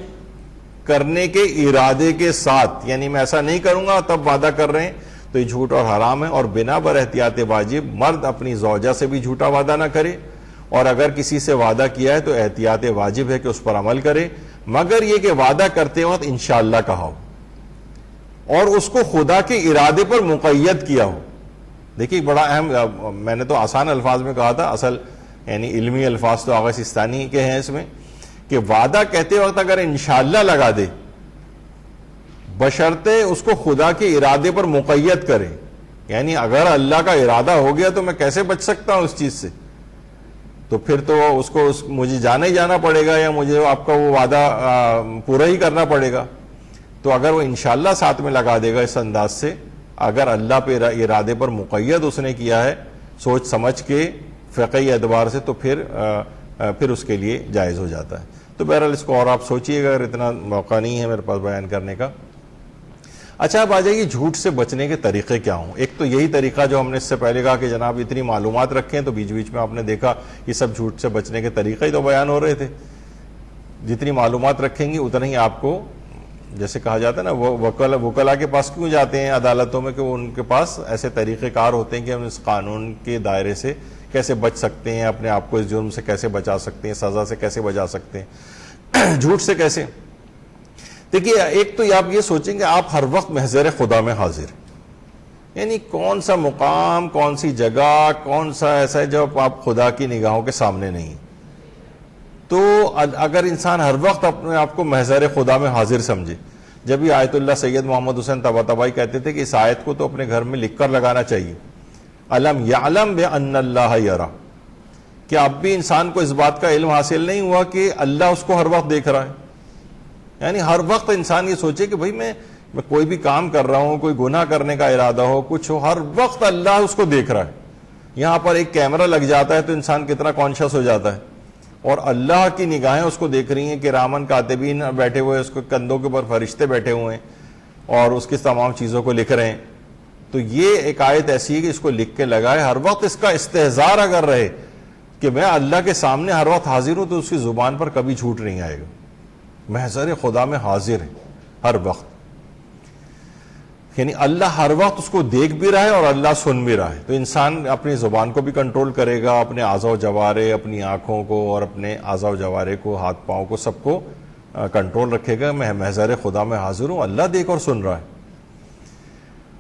کرنے کے ارادے کے ساتھ، یعنی میں ایسا نہیں کروں گا تب وعدہ کر رہے ہیں، تو یہ جھوٹ اور حرام ہے. اور بنا بر احتیاط واجب مرد اپنی زوجہ سے بھی جھوٹا وعدہ نہ کرے، اور اگر کسی سے وعدہ کیا ہے تو احتیاط واجب ہے کہ اس پر عمل کرے، مگر یہ کہ وعدہ کرتے وقت انشاءاللہ کہا ہو اور اس کو خدا کے ارادے پر مقید کیا ہو. دیکھیے بڑا اہم، میں نے تو آسان الفاظ میں کہا تھا، اصل یعنی علمی الفاظ تو آغا سستانی کے ہیں اس میں، کہ وعدہ کہتے وقت اگر انشاءاللہ لگا دے بشرطے اس کو خدا کے ارادے پر مقید کرے. یعنی اگر اللہ کا ارادہ ہو گیا تو میں کیسے بچ سکتا ہوں اس چیز سے، تو پھر تو اس کو مجھے جانا ہی جانا پڑے گا، یا مجھے آپ کا وہ وعدہ پورا ہی کرنا پڑے گا. تو اگر وہ انشاءاللہ ساتھ میں لگا دے گا اس انداز سے، اگر اللہ پہ ارادے پر مقید اس نے کیا ہے سوچ سمجھ کے فقہی اعتبار سے، تو پھر اس کے لیے جائز ہو جاتا ہے. تو بہرحال اس کو اور آپ سوچئے گا، اگر اتنا موقع نہیں ہے میرے پاس بیان کرنے کا. اچھا اب آ جائیے جھوٹ سے بچنے کے طریقے کیا ہوں. ایک تو یہی طریقہ جو ہم نے اس سے پہلے کہا کہ جناب اتنی معلومات رکھیں، تو بیچ بیچ میں آپ نے دیکھا یہ سب جھوٹ سے بچنے کے طریقے ہی تو بیان ہو رہے تھے. جتنی معلومات رکھیں گی اتنا ہی آپ کو، جیسے کہا جاتا ہے نا وکلا کے پاس کیوں جاتے ہیں عدالتوں میں، کہ وہ ان کے پاس ایسے طریقہ کار ہوتے ہیں کہ ہم اس قانون کے دائرے سے کیسے بچ سکتے ہیں، اپنے آپ کو اس جرم سے کیسے بچا سکتے ہیں، سزا سے کیسے بچا سکتے ہیں، جھوٹ سے کیسے. دیکھیے ایک تو آپ یہ سوچیں کہ آپ ہر وقت محضر خدا میں حاضر، یعنی کون سا مقام، کون سی جگہ، کون سا ایسا ہے جب آپ خدا کی نگاہوں کے سامنے نہیں. تو اگر انسان ہر وقت اپنے آپ کو محضر خدا میں حاضر سمجھے، جب یہ آیت اللہ سید محمد حسین طباطبائی کہتے تھے کہ اس آیت کو تو اپنے گھر میں لکھ کر لگانا چاہیے، علم یعلم بان اللہ یرا، کہ اب بھی انسان کو اس بات کا علم حاصل نہیں ہوا کہ اللہ اس کو ہر وقت دیکھ رہا ہے. یعنی ہر وقت انسان یہ سوچے کہ بھئی میں کوئی بھی کام کر رہا ہوں، کوئی گناہ کرنے کا ارادہ ہو، کچھ ہو، ہر وقت اللہ اس کو دیکھ رہا ہے. یہاں پر ایک کیمرہ لگ جاتا ہے تو انسان کتنا کانشیس ہو جاتا ہے، اور اللہ کی نگاہیں اس کو دیکھ رہی ہیں کہ رامن کاتبین بیٹھے ہوئے، اس کو کندھوں کے اوپر فرشتے بیٹھے ہوئے ہیں اور اس کی تمام چیزوں کو لکھ رہے ہیں. تو یہ ایک آیت ایسی ہے کہ اس کو لکھ کے لگائے، ہر وقت اس کا استحضار اگر رہے کہ میں اللہ کے سامنے ہر وقت حاضر ہوں، تو اس کی زبان پر کبھی جھوٹ نہیں آئے گا. محضر خدا میں حاضر ہے ہر وقت، یعنی اللہ ہر وقت اس کو دیکھ بھی رہا ہے اور اللہ سن بھی رہا ہے. تو انسان اپنی زبان کو بھی کنٹرول کرے گا، اپنے اعضاء و جوارے، اپنی آنکھوں کو اور اپنے اعضاء و جوارے کو، ہاتھ پاؤں کو، سب کو کنٹرول رکھے گا. میں محضر خدا میں حاضر ہوں، اللہ دیکھ اور سن رہا ہے.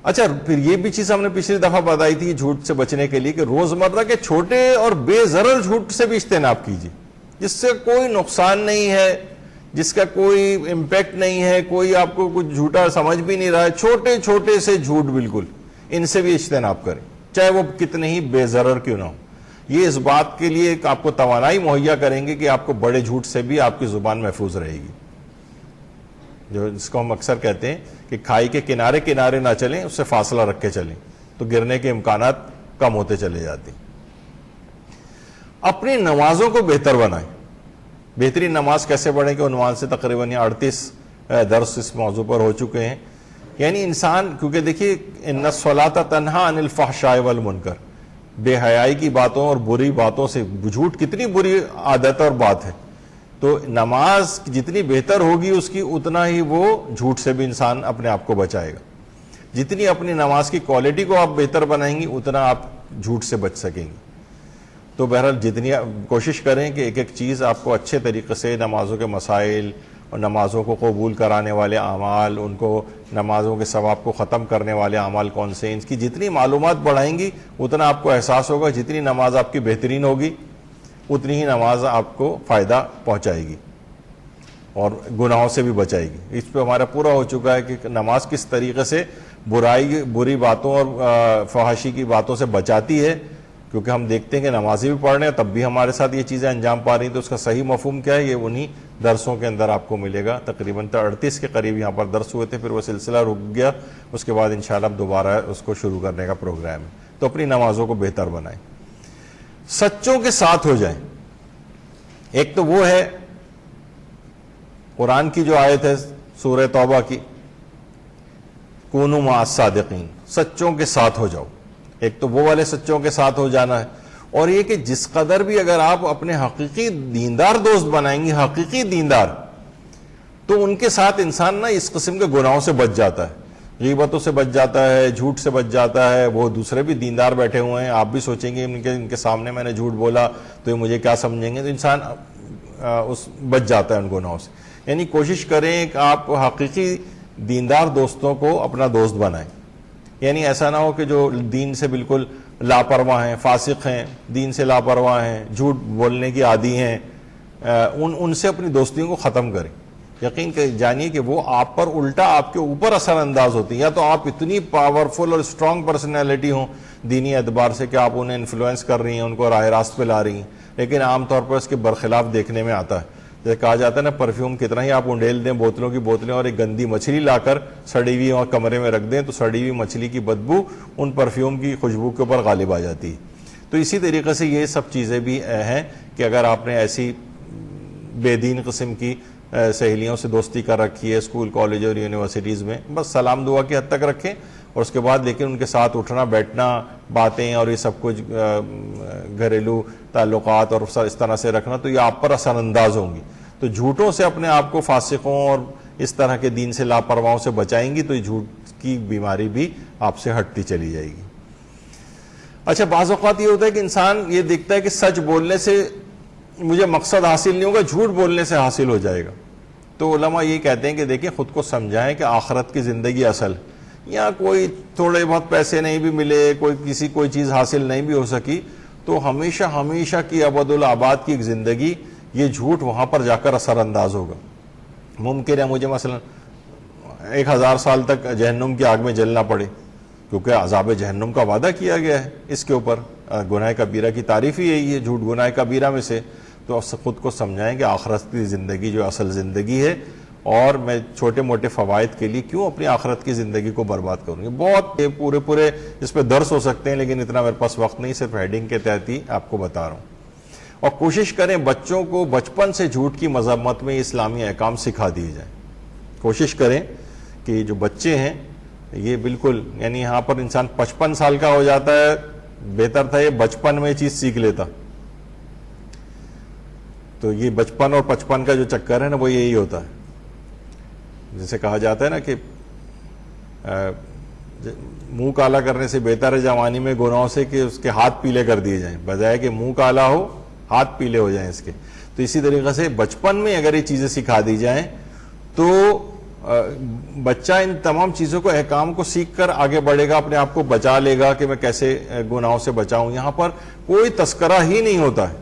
اچھا پھر یہ بھی چیز ہم نے پچھلی دفعہ بتائی تھی جھوٹ سے بچنے کے لیے کہ روزمرہ کے چھوٹے اور بے ضرر جھوٹ سے بھی اجتناب کیجیے، جس سے کوئی نقصان نہیں ہے، جس کا کوئی امپیکٹ نہیں ہے، کوئی آپ کو کچھ جھوٹا سمجھ بھی نہیں رہا ہے. چھوٹے چھوٹے سے جھوٹ بالکل، ان سے بھی اجتناب کریں، چاہے وہ کتنے ہی بے ضرر کیوں نہ ہو. یہ اس بات کے لیے آپ کو توانائی مہیا کریں گے کہ آپ کو بڑے جھوٹ سے بھی آپ کی زبان محفوظ رہے گی. جو جس کو ہم اکثر کہتے ہیں کہ کھائی کے کنارے کنارے نہ چلیں، اس سے فاصلہ رکھ کے چلیں، تو گرنے کے امکانات کم ہوتے چلے جاتے ہیں. اپنی نمازوں کو بہتر بنائیں. بہترین نماز کیسے پڑھیں کہ عنوان سے تقریباً 38 درس اس موضوع پر ہو چکے ہیں. یعنی انسان، کیونکہ دیکھیے ان الصلاۃ تنہی عن الفحشاء والمنکر، بے حیائی کی باتوں اور بری باتوں سے، جھوٹ کتنی بری عادت اور بات ہے. تو نماز جتنی بہتر ہوگی اس کی، اتنا ہی وہ جھوٹ سے بھی انسان اپنے آپ کو بچائے گا. جتنی اپنی نماز کی کوالٹی کو آپ بہتر بنائیں گی، اتنا آپ جھوٹ سے بچ سکیں گے. تو بہرحال جتنی کوشش کریں کہ ایک ایک چیز آپ کو اچھے طریقے سے، نمازوں کے مسائل اور نمازوں کو قبول کرانے والے اعمال، ان کو نمازوں کے ثواب کو ختم کرنے والے اعمال کون سے ہیں، ان کی جتنی معلومات بڑھائیں گی اتنا آپ کو احساس ہوگا جتنی نماز آپ کی بہترین ہوگی اتنی ہی نماز آپ کو فائدہ پہنچائے گی اور گناہوں سے بھی بچائے گی۔ اس پہ ہمارا پورا ہو چکا ہے کہ نماز کس طریقے سے بری باتوں اور فحاشی کی باتوں سے بچاتی ہے، کیونکہ ہم دیکھتے ہیں کہ نمازی بھی پڑھ رہے ہیں تب بھی ہمارے ساتھ یہ چیزیں انجام پا رہی ہیں، تو اس کا صحیح مفہوم کیا ہے یہ انہی درسوں کے اندر آپ کو ملے گا۔ تقریباً 38 کے قریب یہاں پر درس ہوئے تھے، پھر وہ سلسلہ رک گیا، اس کے بعد انشاءاللہ دوبارہ اس کو شروع کرنے کا پروگرام ہے۔ تو اپنی نمازوں کو بہتر بنائیں، سچوں کے ساتھ ہو جائیں۔ ایک تو وہ ہے قرآن کی جو آیت ہے سورہ توبہ کی، کونوا مع الصادقین، سچوں کے ساتھ ہو جاؤ۔ ایک تو وہ والے سچوں کے ساتھ ہو جانا ہے، اور یہ کہ جس قدر بھی اگر آپ اپنے حقیقی دیندار دوست بنائیں گے، حقیقی دیندار، تو ان کے ساتھ انسان نا اس قسم کے گناہوں سے بچ جاتا ہے، غیبتوں سے بچ جاتا ہے، جھوٹ سے بچ جاتا ہے۔ وہ دوسرے بھی دیندار بیٹھے ہوئے ہیں، آپ بھی سوچیں گے ان کے سامنے میں نے جھوٹ بولا تو یہ مجھے کیا سمجھیں گے، تو انسان بچ جاتا ہے ان گناہوں سے۔ یعنی کوشش کریں کہ آپ حقیقی دیندار دوستوں کو اپنا دوست بنائیں، یعنی ایسا نہ ہو کہ جو دین سے بالکل لاپرواہ ہیں، فاسق ہیں، دین سے لاپرواہ ہیں، جھوٹ بولنے کی عادی ہیں، ان سے اپنی دوستیوں کو ختم کریں۔ یقین جانیے کہ وہ آپ پر الٹا آپ کے اوپر اثر انداز ہوتی ہیں، یا تو آپ اتنی پاورفل اور اسٹرانگ پرسنالٹی ہوں دینی اعتبار سے کہ آپ انہیں انفلوئنس کر رہی ہیں، ان کو راہ راست پہ لا رہی ہیں، لیکن عام طور پر اس کے برخلاف دیکھنے میں آتا ہے۔ جیسے کہا جاتا ہے نا، پرفیوم کتنا ہی آپ انڈیل دیں بوتلوں کی بوتلیں، اور ایک گندی مچھلی لا کر سڑی ہوئی اور کمرے میں رکھ دیں تو سڑی ہوئی مچھلی کی بدبو ان پرفیوم کی خوشبو کے اوپر غالب آ جاتی ہے۔ تو اسی طریقے سے یہ سب چیزیں بھی ہیں کہ اگر آپ نے ایسی بے دین قسم کی سہیلیوں سے دوستی کر رکھی ہے اسکول کالج اور یونیورسٹیز میں، بس سلام دعا کی حد تک رکھیں، اور اس کے بعد لیکن ان کے ساتھ اٹھنا بیٹھنا، باتیں اور یہ سب کچھ گھریلو تعلقات اور اس طرح سے رکھنا تو یہ آپ پر اثر انداز ہوں گی۔ تو جھوٹوں سے اپنے آپ کو فاسقوں اور اس طرح کے دین سے لاپرواہوں سے بچائیں گی تو یہ جھوٹ کی بیماری بھی آپ سے ہٹتی چلی جائے گی۔ اچھا، بعض اوقات یہ ہوتا ہے کہ انسان یہ دیکھتا ہے کہ سچ بولنے سے مجھے مقصد حاصل نہیں ہوگا، جھوٹ بولنے سے حاصل ہو جائے گا۔ تو علماء یہ کہتے ہیں کہ دیکھیں خود کو سمجھائیں کہ آخرت کی زندگی اصل، یا کوئی تھوڑے بہت پیسے نہیں بھی ملے، کوئی چیز حاصل نہیں بھی ہو سکی، تو ہمیشہ کی ابد الآباد کی ایک زندگی، یہ جھوٹ وہاں پر جا کر اثر انداز ہوگا۔ ممکن ہے مجھے مثلا 1000 سال تک جہنم کی آگ میں جلنا پڑے، کیونکہ عذاب جہنم کا وعدہ کیا گیا ہے اس کے اوپر۔ گناہ کبیرہ کی تعریف ہی یہی ہے، جھوٹ گناہ کبیرہ میں سے۔ تو خود کو سمجھائیں کہ آخرت کی زندگی جو اصل زندگی ہے، اور میں چھوٹے موٹے فوائد کے لیے کیوں اپنی آخرت کی زندگی کو برباد کروں گی۔ بہت پورے اس پہ درس ہو سکتے ہیں، لیکن اتنا میرے پاس وقت نہیں، صرف ہیڈنگ کے تحت ہی آپ کو بتا رہا ہوں۔ اور کوشش کریں بچوں کو بچپن سے جھوٹ کی مذمت میں اسلامی احکام سکھا دیے جائیں۔ کوشش کریں کہ جو بچے ہیں یہ بالکل، یعنی یہاں پر انسان 55 سال کا ہو جاتا ہے، بہتر تھا یہ بچپن میں چیز سیکھ لیتا۔ تو یہ بچپن اور 55 کا جو چکر ہے نا وہ یہی ہوتا ہے۔ جیسے کہا جاتا ہے نا کہ منہ کالا کرنے سے بہتر ہے جوانی میں گناہوں سے کہ اس کے ہاتھ پیلے کر دیے جائیں، بجائے کہ منہ کالا ہو ہاتھ پیلے ہو جائیں اس کے۔ تو اسی طریقے سے بچپن میں اگر یہ چیزیں سکھا دی جائیں تو بچہ ان تمام چیزوں کو احکام کو سیکھ کر آگے بڑھے گا، اپنے آپ کو بچا لے گا کہ میں کیسے گناہوں سے بچاؤں۔ یہاں پر کوئی تذکرہ ہی نہیں ہوتا ہے،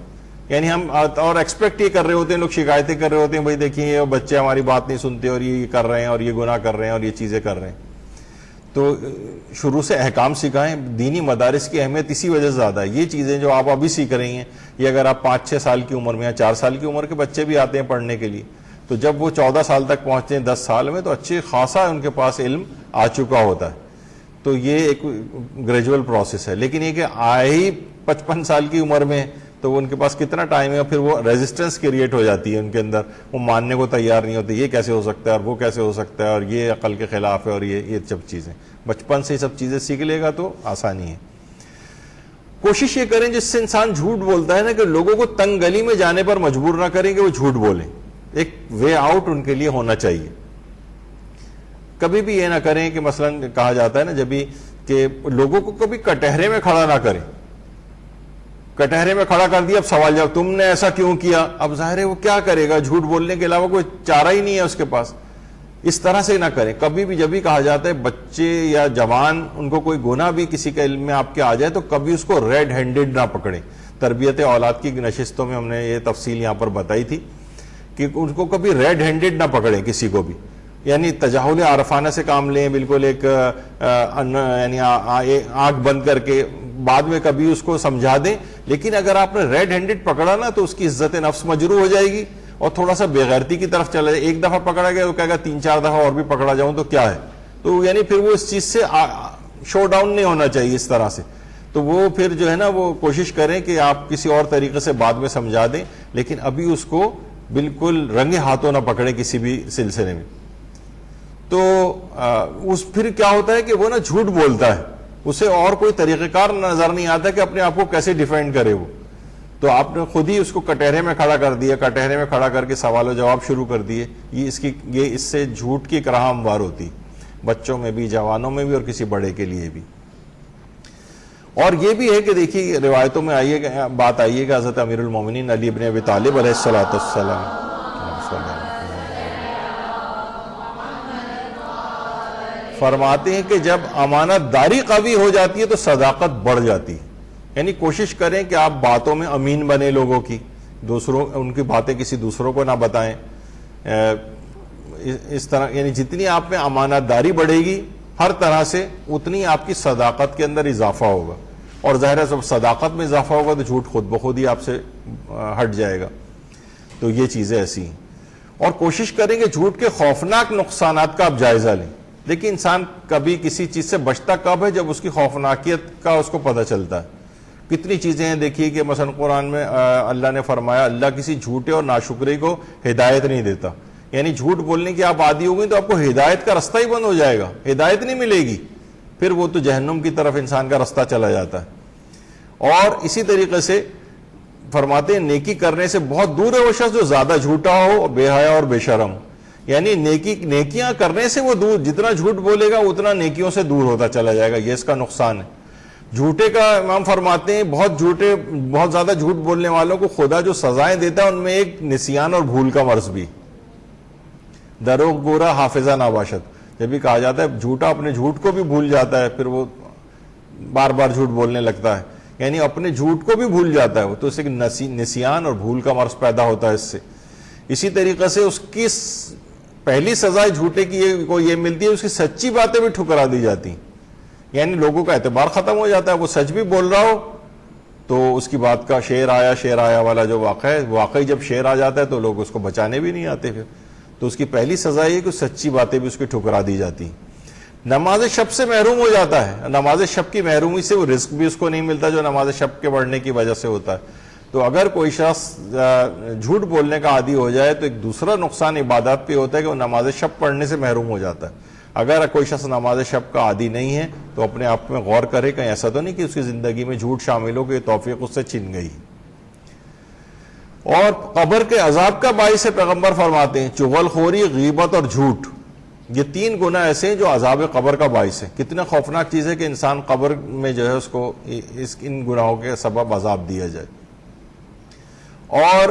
یعنی ہم اور ایکسپیکٹ یہ کر رہے ہوتے ہیں، لوگ شکایتیں کر رہے ہوتے ہیں، بھائی دیکھیں یہ بچے ہماری بات نہیں سنتے اور یہ کر رہے ہیں اور یہ گناہ کر رہے ہیں اور یہ چیزیں کر رہے ہیں۔ تو شروع سے احکام سکھائیں۔ دینی مدارس کی اہمیت اسی وجہ سے زیادہ ہے۔ یہ چیزیں جو آپ ابھی سیکھ رہی ہیں، یہ اگر آپ 5-6 سال کی عمر میں یا 4 سال کی عمر کے بچے بھی آتے ہیں پڑھنے کے لیے، تو جب وہ 14 سال تک پہنچتے ہیں 10 سال میں، تو اچھی خاصا ان کے پاس علم آ چکا ہوتا ہے۔ تو یہ ایک گریجول پروسیس ہے، لیکن یہ کہ آئے ہی 55 سال کی عمر میں تو ان کے پاس کتنا ٹائم ہے، پھر وہ ریزسٹنس کریٹ ہو جاتی ہے ان کے اندر، وہ ماننے کو تیار نہیں ہوتے، یہ کیسے ہو سکتا ہے اور وہ کیسے ہو سکتا ہے اور یہ عقل کے خلاف ہے اور یہ سب چیزیں۔ بچپن سے یہ سب چیزیں سیکھ لے گا تو آسانی ہے۔ کوشش یہ کریں جس سے انسان جھوٹ بولتا ہے نا، کہ لوگوں کو تنگ گلی میں جانے پر مجبور نہ کریں کہ وہ جھوٹ بولیں، ایک وے آؤٹ ان کے لیے ہونا چاہیے۔ کبھی بھی یہ نہ کریں کہ مثلا کہا جاتا ہے نا جب بھی کہ لوگوں کو کبھی کٹہرے میں کھڑا نہ کریں، کٹہرے میں کھڑا کر دیا، اب سوال جواب، تم نے ایسا کیوں کیا؟ اب ظاہر ہے وہ کیا کرے گا، جھوٹ بولنے کے علاوہ کوئی چارہ ہی نہیں ہے اس کے پاس. اس طرح سے نہ کریں. کبھی بھی جب بھی کہا جاتا ہے بچے یا جوان ان کو کوئی گناہ بھی کسی کے علم میں آپ کے آ جائے تو کبھی اس کو ریڈ ہینڈڈ نہ پکڑیں. تربیت اولاد کی نشستوں میں ہم نے یہ تفصیل یہاں پر بتائی تھی کہ ان کو کبھی ریڈ ہینڈڈ نہ پکڑیں کسی کو بھی، یعنی تجاہل عارفانہ سے کام لیں، بالکل ایک یعنی آنکھ بند کر کے، بعد میں کبھی اس کو سمجھا دیں. لیکن اگر آپ نے ریڈ ہینڈڈ پکڑا نا تو اس کی عزت نفس مجروح ہو جائے گی اور تھوڑا سا بے غیرتی کی طرف چلا جائے. ایک دفعہ پکڑا گیا وہ کہے گا 3-4 دفعہ اور بھی پکڑا جاؤں تو کیا ہے، تو یعنی پھر وہ اس چیز سے شو ڈاؤن نہیں ہونا چاہیے اس طرح سے. تو وہ پھر جو ہے نا وہ کوشش کریں کہ آپ کسی اور طریقے سے بعد میں سمجھا دیں، لیکن ابھی اس کو بالکل رنگے ہاتھوں نہ پکڑیں کسی بھی سلسلے میں. تو اس پھر کیا ہوتا ہے کہ وہ نا جھوٹ بولتا ہے، اسے اور کوئی طریقہ کار نظر نہیں آتا کہ اپنے آپ کو کیسے ڈیفینڈ کرے وہ. تو آپ نے خود ہی اس کو کٹہرے میں کھڑا کر دیا، کٹہرے میں کھڑا کر کے سوال و جواب شروع کر دیے. یہ اس سے جھوٹ کی کراہ ہموار ہوتی، بچوں میں بھی، جوانوں میں بھی، اور کسی بڑے کے لیے بھی. اور یہ بھی ہے کہ دیکھیے روایتوں میں بات آئی ہے کہ حضرت امیر المومنین علی بن ابی طالب علیہ السلام فرماتے ہیں کہ جب امانت داری قوی ہو جاتی ہے تو صداقت بڑھ جاتی ہے. یعنی کوشش کریں کہ آپ باتوں میں امین بنے لوگوں کی، دوسروں ان کی باتیں کسی دوسروں کو نہ بتائیں. اس طرح یعنی جتنی آپ میں امانت داری بڑھے گی ہر طرح سے اتنی آپ کی صداقت کے اندر اضافہ ہوگا. اور ظاہر ہے جب صداقت میں اضافہ ہوگا تو جھوٹ خود بخود ہی آپ سے ہٹ جائے گا. تو یہ چیزیں ایسی ہیں. اور کوشش کریں کہ جھوٹ کے خوفناک نقصانات کا آپ جائزہ لیں. دیکھیں انسان کبھی کسی چیز سے بچتا کب ہے، جب اس کی خوفناکیت کا اس کو پتہ چلتا ہے. کتنی چیزیں ہیں دیکھیے کہ مثلا قرآن میں اللہ نے فرمایا اللہ کسی جھوٹے اور ناشکری کو ہدایت نہیں دیتا. یعنی جھوٹ بولنے کی آپ عادی ہو گئی تو آپ کو ہدایت کا رستہ ہی بند ہو جائے گا، ہدایت نہیں ملے گی، پھر وہ تو جہنم کی طرف انسان کا رستہ چلا جاتا ہے. اور اسی طریقے سے فرماتے ہیں نیکی کرنے سے بہت دور ہے وہ شخص جو زیادہ جھوٹا ہو، بے حیا اور بے شرم. یعنی نیکیاں کرنے سے وہ دور، جتنا جھوٹ بولے گا اتنا نیکیوں سے دور ہوتا چلا جائے گا. یہ اس کا نقصان ہے. جھوٹے کا امام فرماتے ہیں بہت زیادہ جھوٹ بولنے والوں کو خدا جو سزائیں دیتا ہے ان میں ایک نسیان اور بھول کا مرض بھی. دروغ گورا حافظہ ناباشد، جب بھی کہا جاتا ہے جھوٹا اپنے جھوٹ کو بھی بھول جاتا ہے، پھر وہ بار بار جھوٹ بولنے لگتا ہے، یعنی اپنے جھوٹ کو بھی بھول جاتا ہے وہ، تو اس سے نسیان اور بھول کا مرض پیدا ہوتا ہے اس سے. اسی طریقے سے اس کی پہلی سزا جھوٹے کی کو یہ ملتی ہے اس کی سچی باتیں بھی ٹھکرا دی جاتی ہیں. یعنی لوگوں کا اعتبار ختم ہو جاتا ہے. وہ سچ بھی بول رہا ہو تو اس کی بات کا شعر آیا والا جو واقعہ ہے، واقعی جب شعر آ جاتا ہے تو لوگ اس کو بچانے بھی نہیں آتے پھر. تو اس کی پہلی سزا یہ کہ سچی باتیں بھی اس کی ٹھکرا دی جاتی ہیں. نماز شب سے محروم ہو جاتا ہے. نماز شب کی محرومی سے وہ رزق بھی اس کو نہیں ملتا جو نماز شب کے بڑھنے کی وجہ سے ہوتا ہے. تو اگر کوئی شخص جھوٹ بولنے کا عادی ہو جائے تو ایک دوسرا نقصان عبادات پہ ہوتا ہے کہ وہ نماز شب پڑھنے سے محروم ہو جاتا ہے. اگر کوئی شخص نماز شب کا عادی نہیں ہے تو اپنے آپ میں غور کرے کہیں ایسا تو نہیں کہ اس کی زندگی میں جھوٹ شامل ہو کہ توفیق اس سے چھن گئی. اور قبر کے عذاب کا باعث پیغمبر فرماتے ہیں چغل خوری، غیبت اور جھوٹ، یہ 3 گناہ ایسے ہیں جو عذاب قبر کا باعث ہے. کتنے خوفناک چیز ہے کہ انسان قبر میں جو ہے اس کو ان گناہوں کے سبب عذاب دیا جائے. اور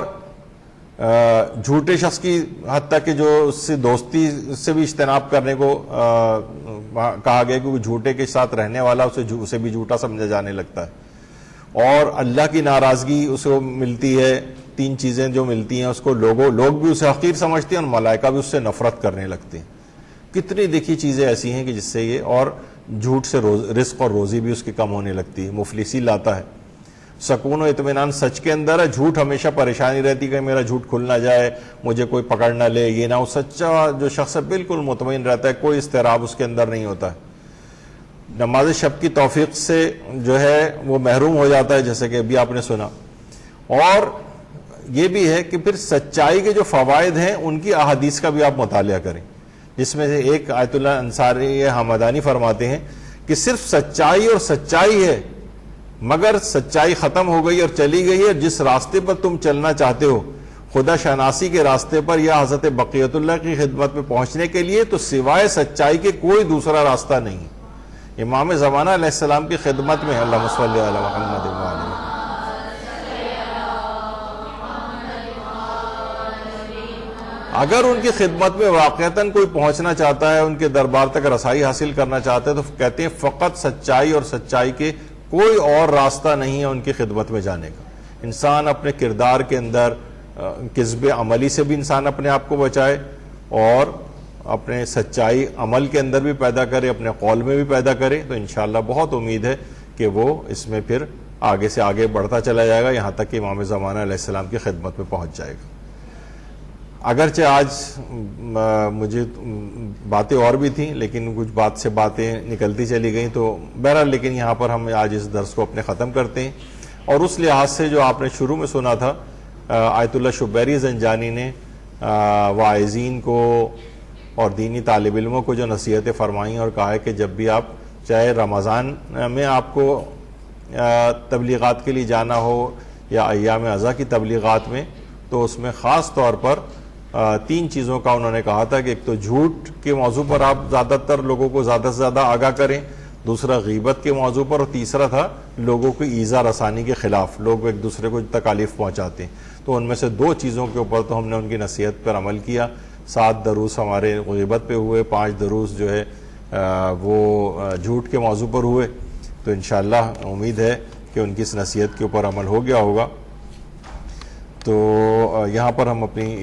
جھوٹے شخص کی حتیٰ کہ جو اس سے دوستی سے بھی اجتناب کرنے کو کہا گیا کہ وہ جھوٹے کے ساتھ رہنے والا اسے بھی جھوٹا سمجھا جانے لگتا ہے. اور اللہ کی ناراضگی اس کو ملتی ہے. 3 چیزیں جو ملتی ہیں اس کو لوگ بھی اسے حقیر سمجھتے ہیں اور ملائکہ بھی اس سے نفرت کرنے لگتے ہیں. کتنی دیکھی چیزیں ایسی ہیں کہ جس سے یہ، اور جھوٹ سے رزق اور روزی بھی اس کی کم ہونے لگتی ہے. مفلسی لاتا ہے. سکون و اطمینان سچ کے اندر ہے، جھوٹ ہمیشہ پریشانی رہتی کہ میرا جھوٹ کھل نہ جائے، مجھے کوئی پکڑ نہ لے، یہ نہ ہو. سچا جو شخص ہے بالکل مطمئن رہتا ہے، کوئی اضطراب اس کے اندر نہیں ہوتا ہے. نماز شب کی توفیق سے جو ہے وہ محروم ہو جاتا ہے جیسے کہ ابھی آپ نے سنا. اور یہ بھی ہے کہ پھر سچائی کے جو فوائد ہیں ان کی احادیث کا بھی آپ مطالعہ کریں، جس میں سے ایک آیت اللہ انصاری حمدانی فرماتے ہیں کہ صرف سچائی اور سچائی ہے، مگر سچائی ختم ہو گئی اور چلی گئی ہے. جس راستے پر تم چلنا چاہتے ہو خدا شناسی کے راستے پر یا حضرت بقیت اللہ کی خدمت میں پہنچنے کے لیے، تو سوائے سچائی کے کوئی دوسرا راستہ نہیں. امام زمانہ علیہ السلام کی خدمت میں، اللہم صلی علی محمد وعلی اگر ان کی خدمت میں واقعتاً کوئی پہنچنا چاہتا ہے، ان کے دربار تک رسائی حاصل کرنا چاہتا ہے، تو کہتے ہیں فقط سچائی اور سچائی کے کوئی اور راستہ نہیں ہے ان کی خدمت میں جانے کا۔ انسان اپنے کردار کے اندر کذب عملی سے بھی انسان اپنے آپ کو بچائے، اور اپنے سچائی عمل کے اندر بھی پیدا کرے، اپنے قول میں بھی پیدا کرے، تو انشاءاللہ بہت امید ہے کہ وہ اس میں پھر آگے سے آگے بڑھتا چلا جائے گا، یہاں تک کہ امام زمانہ علیہ السلام کی خدمت میں پہنچ جائے گا۔ اگرچہ آج مجھے باتیں اور بھی تھیں، لیکن کچھ بات سے باتیں نکلتی چلی گئیں، تو بہرحال لیکن یہاں پر ہم آج اس درس کو اپنے ختم کرتے ہیں۔ اور اس لحاظ سے جو آپ نے شروع میں سنا تھا، آیت اللہ شبیری زنجانی نے واعظین کو اور دینی طالب علموں کو جو نصیحتیں فرمائیں اور کہا ہے کہ جب بھی آپ چاہے رمضان میں آپ کو تبلیغات کے لیے جانا ہو یا ایام اضحیٰ کی تبلیغات میں، تو اس میں خاص طور پر 3 چیزوں کا انہوں نے کہا تھا کہ ایک تو جھوٹ کے موضوع پر آپ زیادہ تر لوگوں کو زیادہ سے زیادہ آگاہ کریں، دوسرا غیبت کے موضوع پر، اور تیسرا تھا لوگوں کو ایذا رسانی کے خلاف، لوگ ایک دوسرے کو تکالیف پہنچاتے ہیں۔ تو ان میں سے 2 چیزوں کے اوپر تو ہم نے ان کی نصیحت پر عمل کیا۔ 7 دروس ہمارے غیبت پہ ہوئے، 5 دروس جو ہے وہ جھوٹ کے موضوع پر ہوئے۔ تو انشاءاللہ امید ہے کہ ان کی اس نصیحت کے اوپر عمل ہو گیا ہوگا۔ تو یہاں پر ہم اپنی